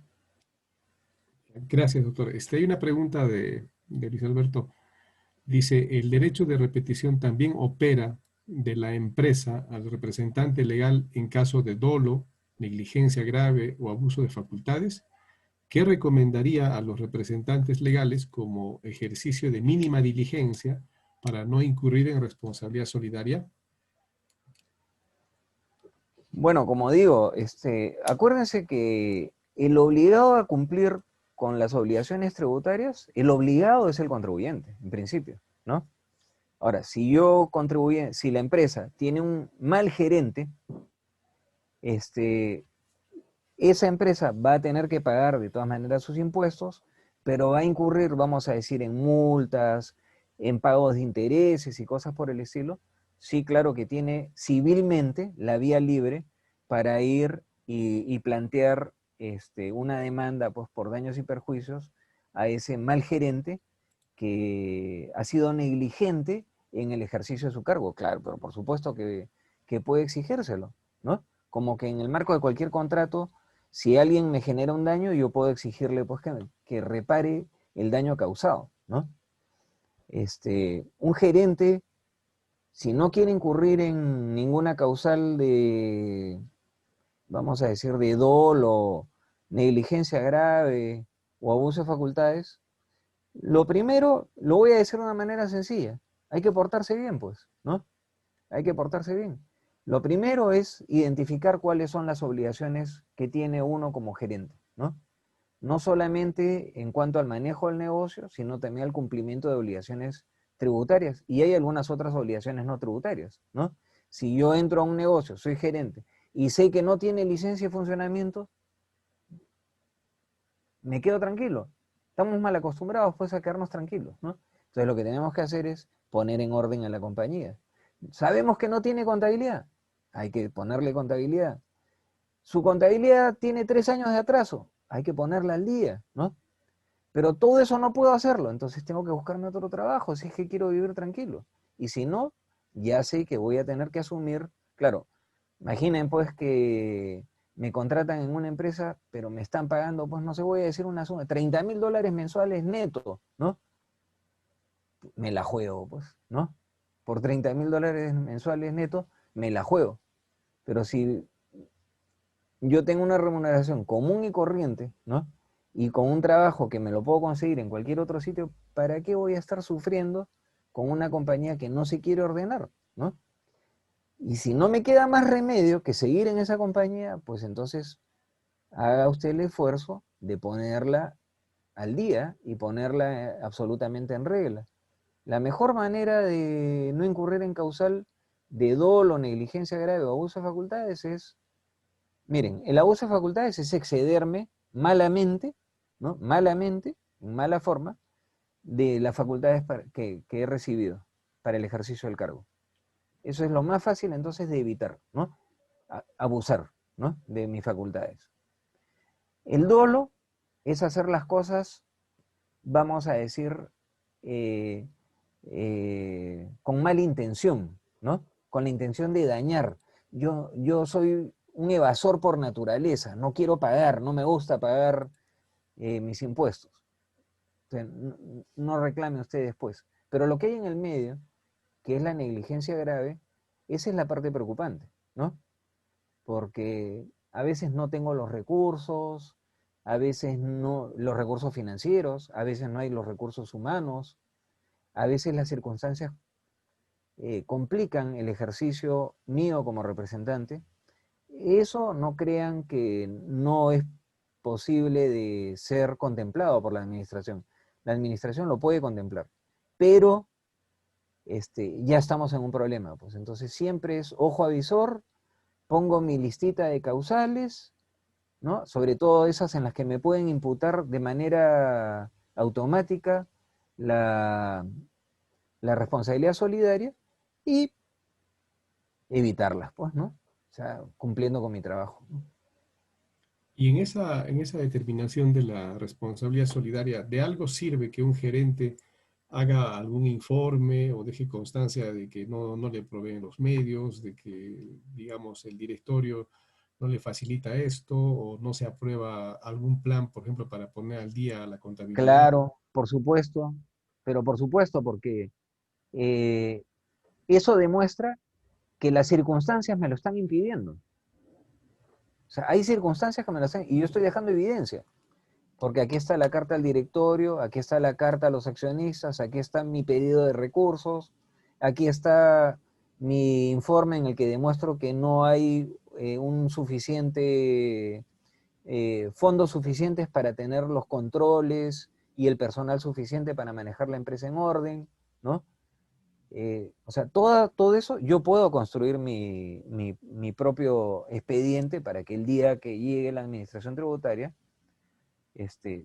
Gracias, doctor. Hay una pregunta de Luis Alberto. Dice, ¿el derecho de repetición también opera de la empresa al representante legal en caso de dolo, negligencia grave o abuso de facultades? ¿Qué recomendaría a los representantes legales como ejercicio de mínima diligencia para no incurrir en responsabilidad solidaria? Bueno, como digo, acuérdense que el obligado a cumplir con las obligaciones tributarias, el obligado es el contribuyente, en principio, ¿no? Ahora, si si la empresa tiene un mal gerente, esa empresa va a tener que pagar de todas maneras sus impuestos, pero va a incurrir, vamos a decir, en multas, en pagos de intereses y cosas por el estilo. Sí, claro que tiene civilmente la vía libre para ir y plantear una demanda, pues, por daños y perjuicios a ese mal gerente que ha sido negligente en el ejercicio de su cargo. Claro, pero por supuesto que puede exigírselo, ¿no? Como que en el marco de cualquier contrato, si alguien me genera un daño, yo puedo exigirle, pues, que repare el daño causado, ¿no? Un gerente, si no quiere incurrir en ninguna causal de, vamos a decir, de dolo, negligencia grave o abuso de facultades, lo primero, lo voy a decir de una manera sencilla, hay que portarse bien, pues, ¿no? Hay que portarse bien. Lo primero es identificar cuáles son las obligaciones que tiene uno como gerente, ¿no? No solamente en cuanto al manejo del negocio, sino también al cumplimiento de obligaciones tributarias. Y hay algunas otras obligaciones no tributarias, ¿no? Si yo entro a un negocio, soy gerente, y sé que no tiene licencia de funcionamiento, me quedo tranquilo. Estamos mal acostumbrados, pues, a quedarnos tranquilos, ¿no? Entonces lo que tenemos que hacer es poner en orden a la compañía. Sabemos que no tiene contabilidad, hay que ponerle contabilidad. Su contabilidad tiene 3 años de atraso, hay que ponerla al día, ¿no? Pero todo eso no puedo hacerlo, entonces tengo que buscarme otro trabajo si es que quiero vivir tranquilo. Y si no, ya sé que voy a tener que asumir, claro, imaginen pues que me contratan en una empresa, pero me están pagando, pues no sé, voy a decir una suma, $30.000 mensuales neto, ¿no? Me la juego, pues, ¿no? Por $30.000 mensuales neto, me la juego. Pero si yo tengo una remuneración común y corriente, ¿no? Y con un trabajo que me lo puedo conseguir en cualquier otro sitio, ¿para qué voy a estar sufriendo con una compañía que no se quiere ordenar, ¿no? Y si no me queda más remedio que seguir en esa compañía, pues entonces haga usted el esfuerzo de ponerla al día y ponerla absolutamente en regla. La mejor manera de no incurrir en causal de dolo, negligencia grave o abuso de facultades es, miren, el abuso de facultades es excederme malamente, ¿no? Malamente, en mala forma, de las facultades que he recibido para el ejercicio del cargo. Eso es lo más fácil entonces de evitar, ¿no? Abusar, ¿no? De mis facultades. El dolo es hacer las cosas, vamos a decir, con mala intención, ¿no? Con la intención de dañar. Yo soy un evasor por naturaleza, no quiero pagar, no me gusta pagar mis impuestos. O sea, no reclame usted después. Pero lo que hay en el medio, que es la negligencia grave, esa es la parte preocupante, ¿no? Porque a veces no tengo los recursos, a veces no los recursos financieros, a veces no hay los recursos humanos, a veces las circunstancias complican el ejercicio mío como representante. Eso no crean que no es posible de ser contemplado por la administración. La administración lo puede contemplar, pero ya estamos en un problema. Pues entonces siempre es ojo avisor, pongo mi listita de causales, ¿no? Sobre todo esas en las que me pueden imputar de manera automática la responsabilidad solidaria y evitarlas, pues, ¿no? O sea, cumpliendo con mi trabajo, ¿no? Y en esa determinación de la responsabilidad solidaria, ¿de algo sirve que un gerente haga algún informe o deje constancia de que no le proveen los medios, de que, digamos, el directorio no le facilita esto o no se aprueba algún plan, por ejemplo, para poner al día la contabilidad? Claro, por supuesto, pero por supuesto porque eh, eso demuestra que las circunstancias me lo están impidiendo. O sea, hay circunstancias que me lo están, y yo estoy dejando evidencia, porque aquí está la carta al directorio, aquí está la carta a los accionistas, aquí está mi pedido de recursos, aquí está mi informe en el que demuestro que no hay un suficiente fondos suficientes para tener los controles y el personal suficiente para manejar la empresa en orden, ¿no? O sea, todo eso, yo puedo construir mi propio expediente para que el día que llegue la administración tributaria,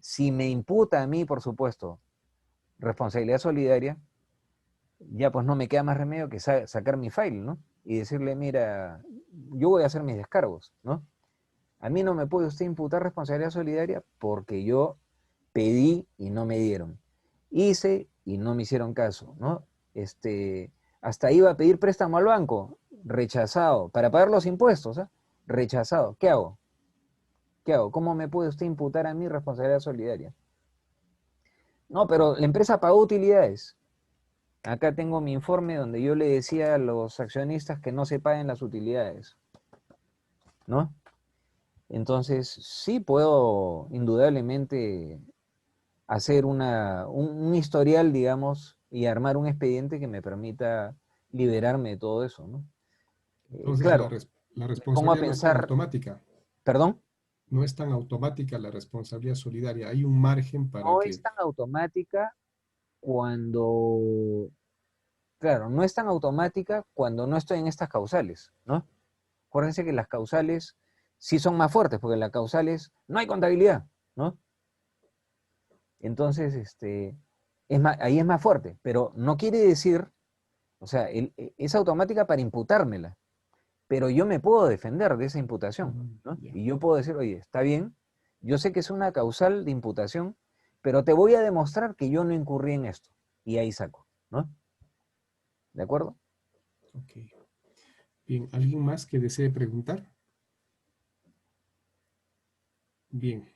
si me imputa a mí, por supuesto, responsabilidad solidaria, ya pues no me queda más remedio que sacar mi file, ¿no? Y decirle, mira, yo voy a hacer mis descargos, ¿no? A mí no me puede usted imputar responsabilidad solidaria porque yo pedí y no me dieron. Hice y no me hicieron caso, ¿no? Hasta iba a pedir préstamo al banco, rechazado, para pagar los impuestos, ¿eh? Rechazado. ¿Qué hago? ¿Qué hago? ¿Cómo me puede usted imputar a mí responsabilidad solidaria? No, pero la empresa pagó utilidades. Acá tengo mi informe donde yo le decía a los accionistas que no se paguen las utilidades, ¿no? Entonces, sí puedo indudablemente hacer un historial, digamos, y armar un expediente que me permita liberarme de todo eso, ¿no? Entonces, Claro, la me pongo a responsabilidad no es tan pensar, automática. perdón, No es tan automática la responsabilidad solidaria. Hay un margen para no es que... tan automática cuando, claro, no es tan automática cuando no estoy en estas causales, ¿no? Acuérdense que las causales sí son más fuertes, porque en las causales no hay contabilidad, ¿no? Entonces, ahí es más fuerte, pero no quiere decir, o sea, es automática para imputármela, pero yo me puedo defender de esa imputación, ¿no? Ya. Y yo puedo decir, oye, está bien, yo sé que es una causal de imputación, pero te voy a demostrar que yo no incurrí en esto, y ahí saco, ¿no? ¿De acuerdo? Ok. Bien, ¿alguien más que desee preguntar? Bien,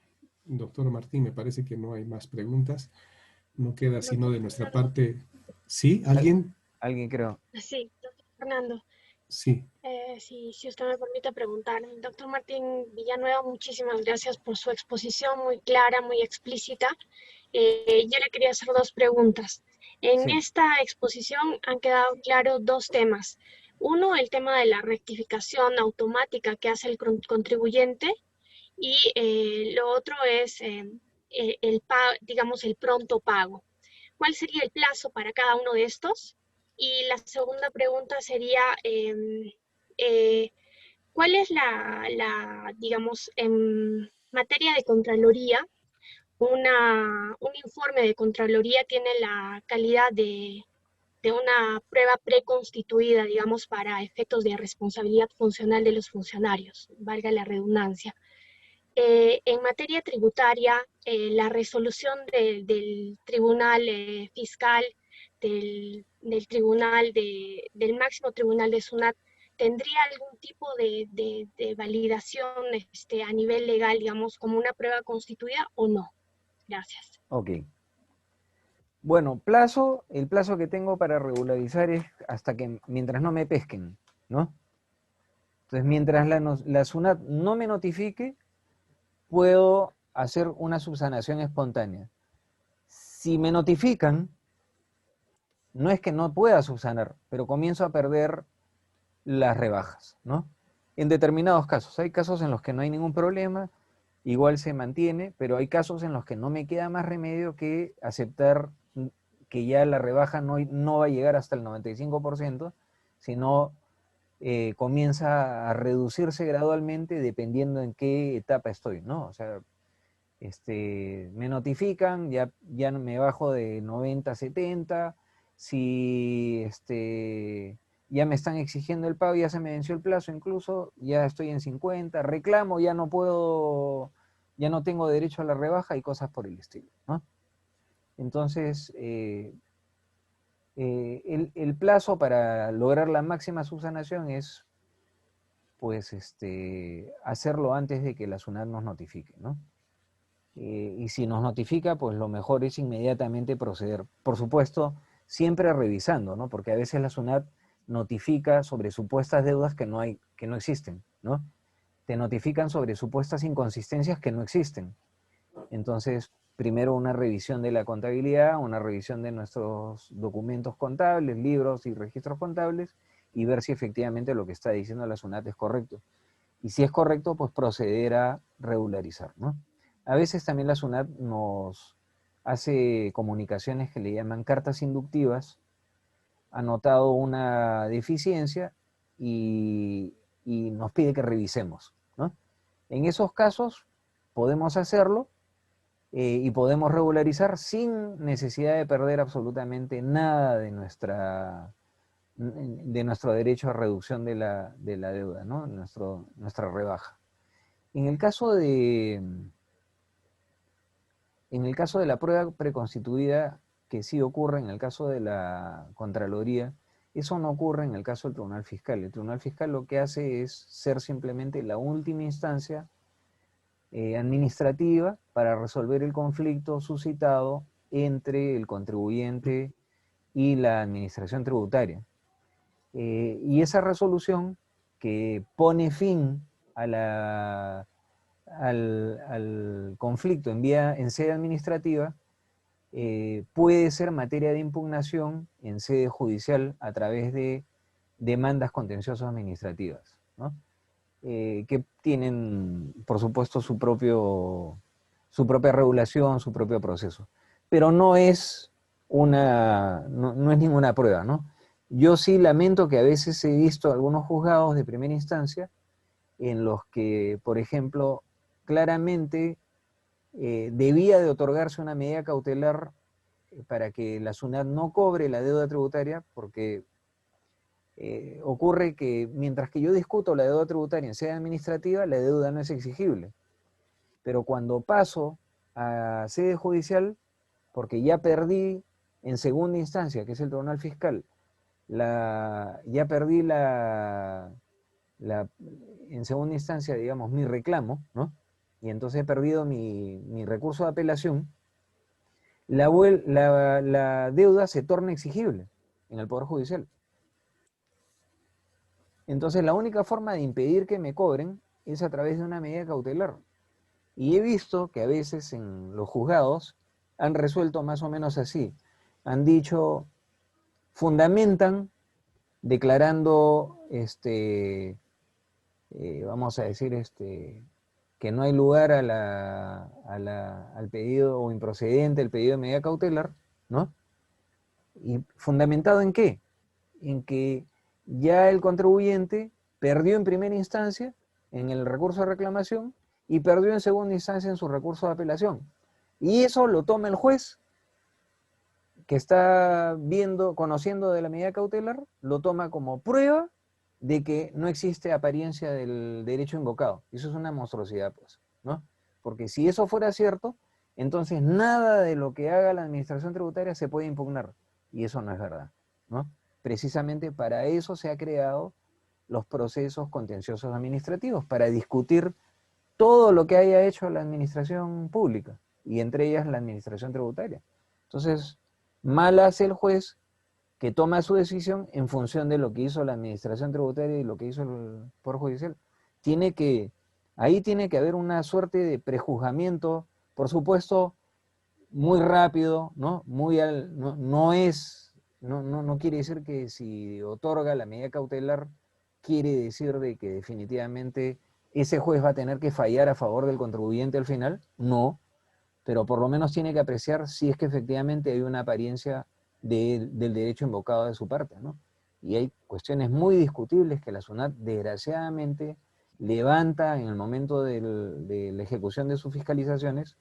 doctor Martín, me parece que no hay más preguntas. No queda sino Doctor de nuestra Fernando. parte. ¿Sí? ¿Alguien? Alguien creo. Sí, doctor Fernando. Sí. Si usted me permite preguntar, doctor Martín Villanueva, muchísimas gracias por su exposición muy clara, muy explícita. Yo le quería hacer dos preguntas. En Sí, esta exposición han quedado claros dos temas. Uno, el tema de la rectificación automática que hace el contribuyente y lo otro es digamos, el pronto pago. ¿Cuál sería el plazo para cada uno de estos? Y la segunda pregunta sería, eh, ¿cuál es digamos, en materia de Contraloría, un informe de Contraloría tiene la calidad de una prueba preconstituida, digamos, para efectos de responsabilidad funcional de los funcionarios, valga la redundancia? En materia tributaria, la resolución del Tribunal Fiscal, del máximo tribunal de SUNAT, ¿tendría algún tipo de validación a nivel legal, digamos, como una prueba constituida o no? Gracias. ok. Bueno, el plazo que tengo para regularizar es mientras no me pesquen, ¿no? Entonces, mientras la SUNAT no me notifique, puedo hacer una subsanación espontánea. Si me notifican, no es que no pueda subsanar, pero comienzo a perder las rebajas, ¿no? En determinados casos. Hay casos en los que no hay ningún problema, igual se mantiene, pero hay casos en los que no me queda más remedio que aceptar que ya la rebaja no va a llegar hasta el 95%, sino comienza a reducirse gradualmente dependiendo en qué etapa estoy, ¿no? O sea, me notifican, ya me bajo de 90 a 70, si ya me están exigiendo el pago, ya se me venció el plazo incluso, ya estoy en 50, reclamo, ya no puedo, ya no tengo derecho a la rebaja y cosas por el estilo, ¿no? Entonces, el plazo para lograr la máxima subsanación es, pues, hacerlo antes de que la SUNAT nos notifique, ¿no? Y si nos notifica, pues lo mejor es inmediatamente proceder. Por supuesto, siempre revisando, ¿no? Porque a veces la SUNAT notifica sobre supuestas deudas que no existen, ¿no? Te notifican sobre supuestas inconsistencias que no existen. Entonces, primero una revisión de la contabilidad, una revisión de nuestros documentos contables, libros y registros contables, y ver si efectivamente lo que está diciendo la SUNAT es correcto. Y si es correcto, pues proceder a regularizar, ¿no? A veces también la SUNAT nos hace comunicaciones que le llaman cartas inductivas, ha notado una deficiencia y nos pide que revisemos, ¿no? En esos casos podemos hacerlo y podemos regularizar sin necesidad de perder absolutamente nada de nuestro derecho a reducción de la deuda, ¿no? Nuestra rebaja. En el caso de la prueba preconstituida, que sí ocurre en el caso de la Contraloría, eso no ocurre en el caso del Tribunal Fiscal. El Tribunal Fiscal lo que hace es ser simplemente la última instancia administrativa para resolver el conflicto suscitado entre el contribuyente y la administración tributaria. Y esa resolución que pone fin a al conflicto en sede administrativa puede ser materia de impugnación en sede judicial a través de demandas contenciosas administrativas, ¿no? Que tienen, por supuesto, su propia regulación, su propio proceso. Pero no es ninguna prueba, ¿no? Yo sí lamento que a veces he visto algunos juzgados de primera instancia en los que, por ejemplo, claramente debía de otorgarse una medida cautelar para que la SUNAT no cobre la deuda tributaria, porque ocurre que mientras que yo discuto la deuda tributaria en sede administrativa, la deuda no es exigible. Pero cuando paso a sede judicial, porque ya perdí en segunda instancia, que es el Tribunal Fiscal, ya perdí en segunda instancia, digamos, mi reclamo, ¿no? Y entonces he perdido mi recurso de apelación, la deuda se torna exigible en el Poder Judicial. Entonces la única forma de impedir que me cobren es a través de una medida cautelar. Y he visto que a veces en los juzgados han resuelto más o menos así. Han dicho, fundamentan declarando, vamos a decir, que no hay lugar al pedido o improcedente, el pedido de medida cautelar, ¿no? ¿Y fundamentado en qué? En que ya el contribuyente perdió en primera instancia en el recurso de reclamación y perdió en segunda instancia en su recurso de apelación. Y eso lo toma el juez que está conociendo de la medida cautelar, lo toma como prueba de que no existe apariencia del derecho invocado. Eso es una monstruosidad, pues, ¿no? Porque si eso fuera cierto, entonces nada de lo que haga la administración tributaria se puede impugnar. Y eso no es verdad, ¿no? Precisamente para eso se han creado los procesos contenciosos administrativos, para discutir todo lo que haya hecho la administración pública, y entre ellas la administración tributaria. Entonces, mal hace el juez que toma su decisión en función de lo que hizo la administración tributaria y lo que hizo el Poder Judicial. Ahí tiene que haber una suerte de prejuzgamiento, por supuesto, muy rápido, ¿no? No quiere decir que si otorga la medida cautelar, quiere decir de que definitivamente ese juez va a tener que fallar a favor del contribuyente al final. No, pero por lo menos tiene que apreciar si es que efectivamente hay una apariencia del derecho invocado de su parte, ¿no? Y hay cuestiones muy discutibles que la SUNAT desgraciadamente levanta en el momento de la ejecución de sus fiscalizaciones,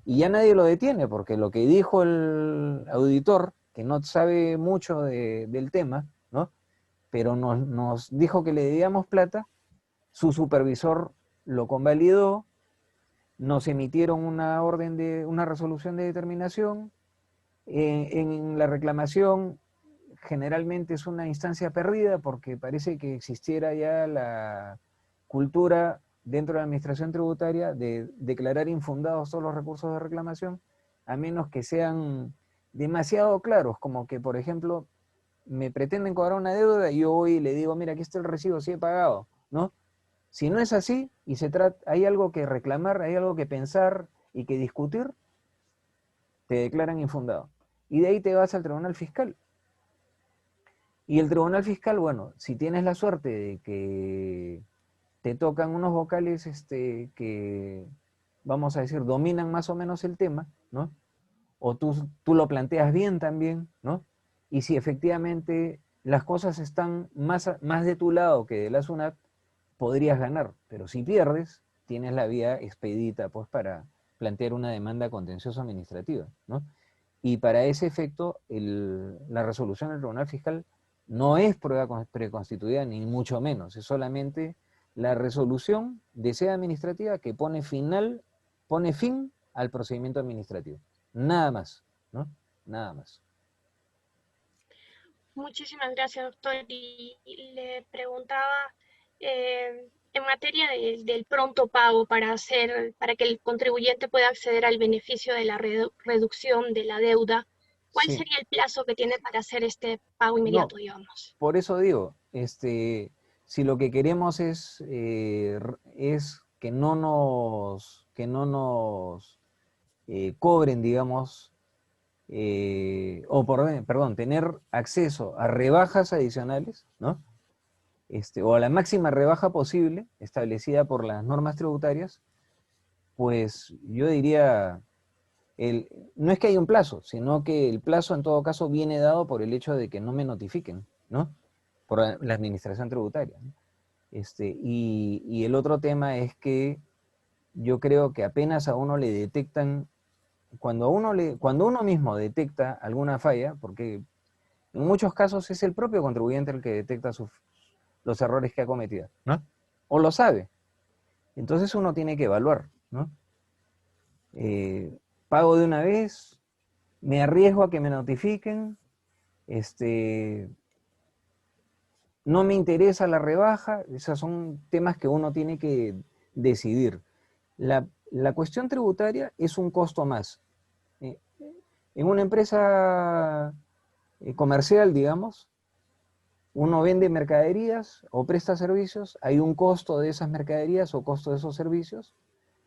y ya nadie lo detiene, porque lo que dijo el auditor, que no sabe mucho del tema, ¿no? Pero nos dijo que le debíamos plata, su supervisor lo convalidó, nos emitieron una resolución de determinación. En la reclamación generalmente es una instancia perdida, porque parece que existiera ya la cultura dentro de la administración tributaria de declarar infundados todos los recursos de reclamación, a menos que sean demasiado claros, como que, por ejemplo, me pretenden cobrar una deuda y yo voy y le digo, mira, aquí está el recibo, sí he pagado, ¿no? Si no es así y hay algo que reclamar, hay algo que pensar y que discutir, te declaran infundado. Y de ahí te vas al Tribunal Fiscal. Y el Tribunal Fiscal, bueno, si tienes la suerte de que te tocan unos vocales que, vamos a decir, dominan más o menos el tema, ¿no? O tú lo planteas bien también, ¿no? Y si efectivamente las cosas están más de tu lado que de la SUNAT, podrías ganar. Pero si pierdes, tienes la vía expedita, pues, para plantear una demanda contenciosa administrativa, ¿no? Y para ese efecto, la resolución del Tribunal Fiscal no es prueba preconstituida, ni mucho menos. Es solamente la resolución de sede administrativa que pone fin al procedimiento administrativo. Nada más, ¿no? Nada más. Muchísimas gracias, doctor. Y le preguntaba, en materia del pronto pago para que el contribuyente pueda acceder al beneficio de la reducción de la deuda, ¿cuál Sí. sería el plazo que tiene para hacer este pago No, inmediato, digamos? por eso digo, si lo que queremos es que no nos cobren, digamos, perdón, tener acceso a rebajas adicionales, ¿no? O a la máxima rebaja posible establecida por las normas tributarias, pues yo diría, no es que haya un plazo, sino que el plazo en todo caso viene dado por el hecho de que no me notifiquen, ¿no? Por la administración tributaria, ¿no? Y el otro tema es que yo creo que apenas a uno le detectan, cuando uno mismo detecta alguna falla, porque en muchos casos es el propio contribuyente el que detecta los errores que ha cometido, ¿no? O lo sabe. Entonces uno tiene que evaluar, ¿no? Pago de una vez, me arriesgo a que me notifiquen, no me interesa la rebaja, esos son temas que uno tiene que decidir. La cuestión tributaria es un costo más. En una empresa comercial, digamos, uno vende mercaderías o presta servicios, hay un costo de esas mercaderías o costo de esos servicios,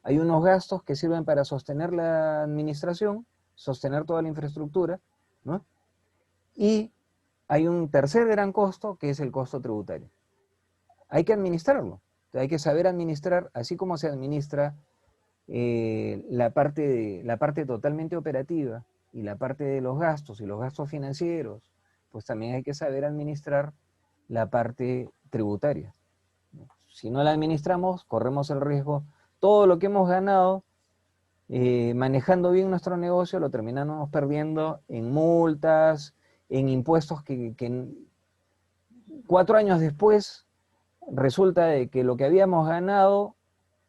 hay unos gastos que sirven para sostener la administración, sostener toda la infraestructura, ¿no? Y hay un tercer gran costo que es el costo tributario. Hay que administrarlo, hay que saber administrar, así como se administra la parte totalmente operativa y la parte de los gastos y los gastos financieros, pues también hay que saber administrar la parte tributaria. Si no la administramos, corremos el riesgo, todo lo que hemos ganado manejando bien nuestro negocio lo terminamos perdiendo en multas, en impuestos que 4 años después resulta de que lo que habíamos ganado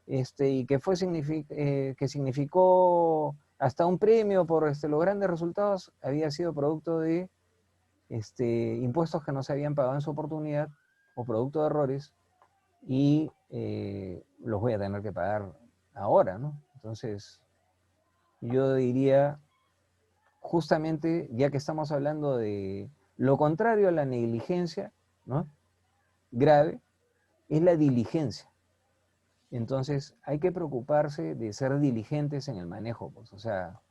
y que que significó hasta un premio por los grandes resultados, había sido producto de impuestos que no se habían pagado en su oportunidad o producto de errores y los voy a tener que pagar ahora, ¿no? Entonces, yo diría, justamente, ya que estamos hablando de lo contrario a la negligencia, ¿no? Grave, es la diligencia. Entonces, hay que preocuparse de ser diligentes en el manejo, pues, o sea,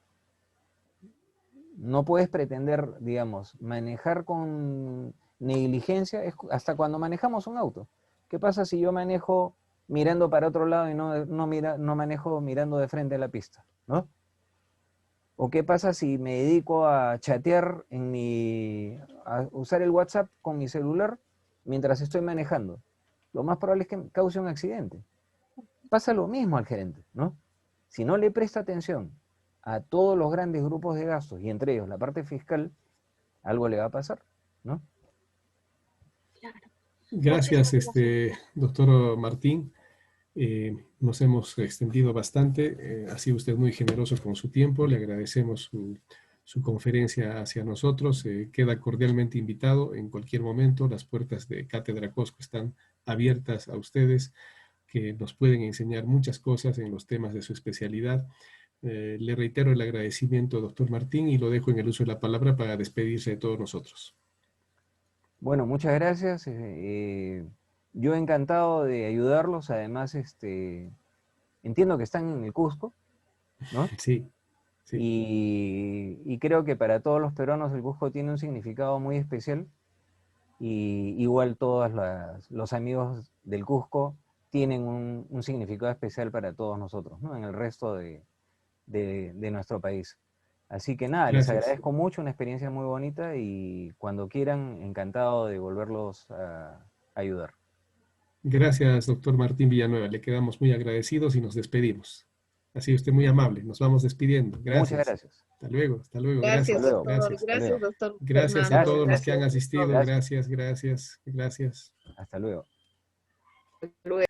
no puedes pretender, digamos, manejar con negligencia, hasta cuando manejamos un auto. ¿Qué pasa si yo manejo mirando para otro lado y no manejo mirando de frente a la pista, ¿no? ¿O qué pasa si me dedico a chatear a usar el WhatsApp con mi celular mientras estoy manejando? Lo más probable es que cause un accidente. Pasa lo mismo al gerente, ¿no? Si no le presta atención a todos los grandes grupos de gastos, y entre ellos la parte fiscal, algo le va a pasar, ¿no? Claro. Gracias, Muchísimas gracias. doctor Martín. Nos hemos extendido bastante. Ha sido usted muy generoso con su tiempo. Le agradecemos su conferencia hacia nosotros. Queda cordialmente invitado en cualquier momento. Las puertas de Cátedra Cosco están abiertas a ustedes, que nos pueden enseñar muchas cosas en los temas de su especialidad. Le reitero el agradecimiento, doctor Martín, y lo dejo en el uso de la palabra para despedirse de todos nosotros. Bueno, muchas gracias. Yo encantado de ayudarlos. Además, entiendo que están en el Cusco, ¿no? Sí, sí. Y creo que para todos los peruanos el Cusco tiene un significado muy especial. Y igual todos los amigos del Cusco tienen un significado especial para todos nosotros, ¿no? En el resto de nuestro país. Así que nada, les agradezco mucho, una experiencia muy bonita y cuando quieran, encantado de volverlos a ayudar. Gracias, doctor Martín Villanueva. Le quedamos muy agradecidos y nos despedimos. Ha sido usted muy amable. Nos vamos despidiendo. Gracias. Muchas gracias. Hasta luego, hasta luego. Gracias, Gracias, doctor. gracias. Gracias, doctor. Gracias a todos los que han asistido. Gracias. Gracias. Hasta luego. Luego.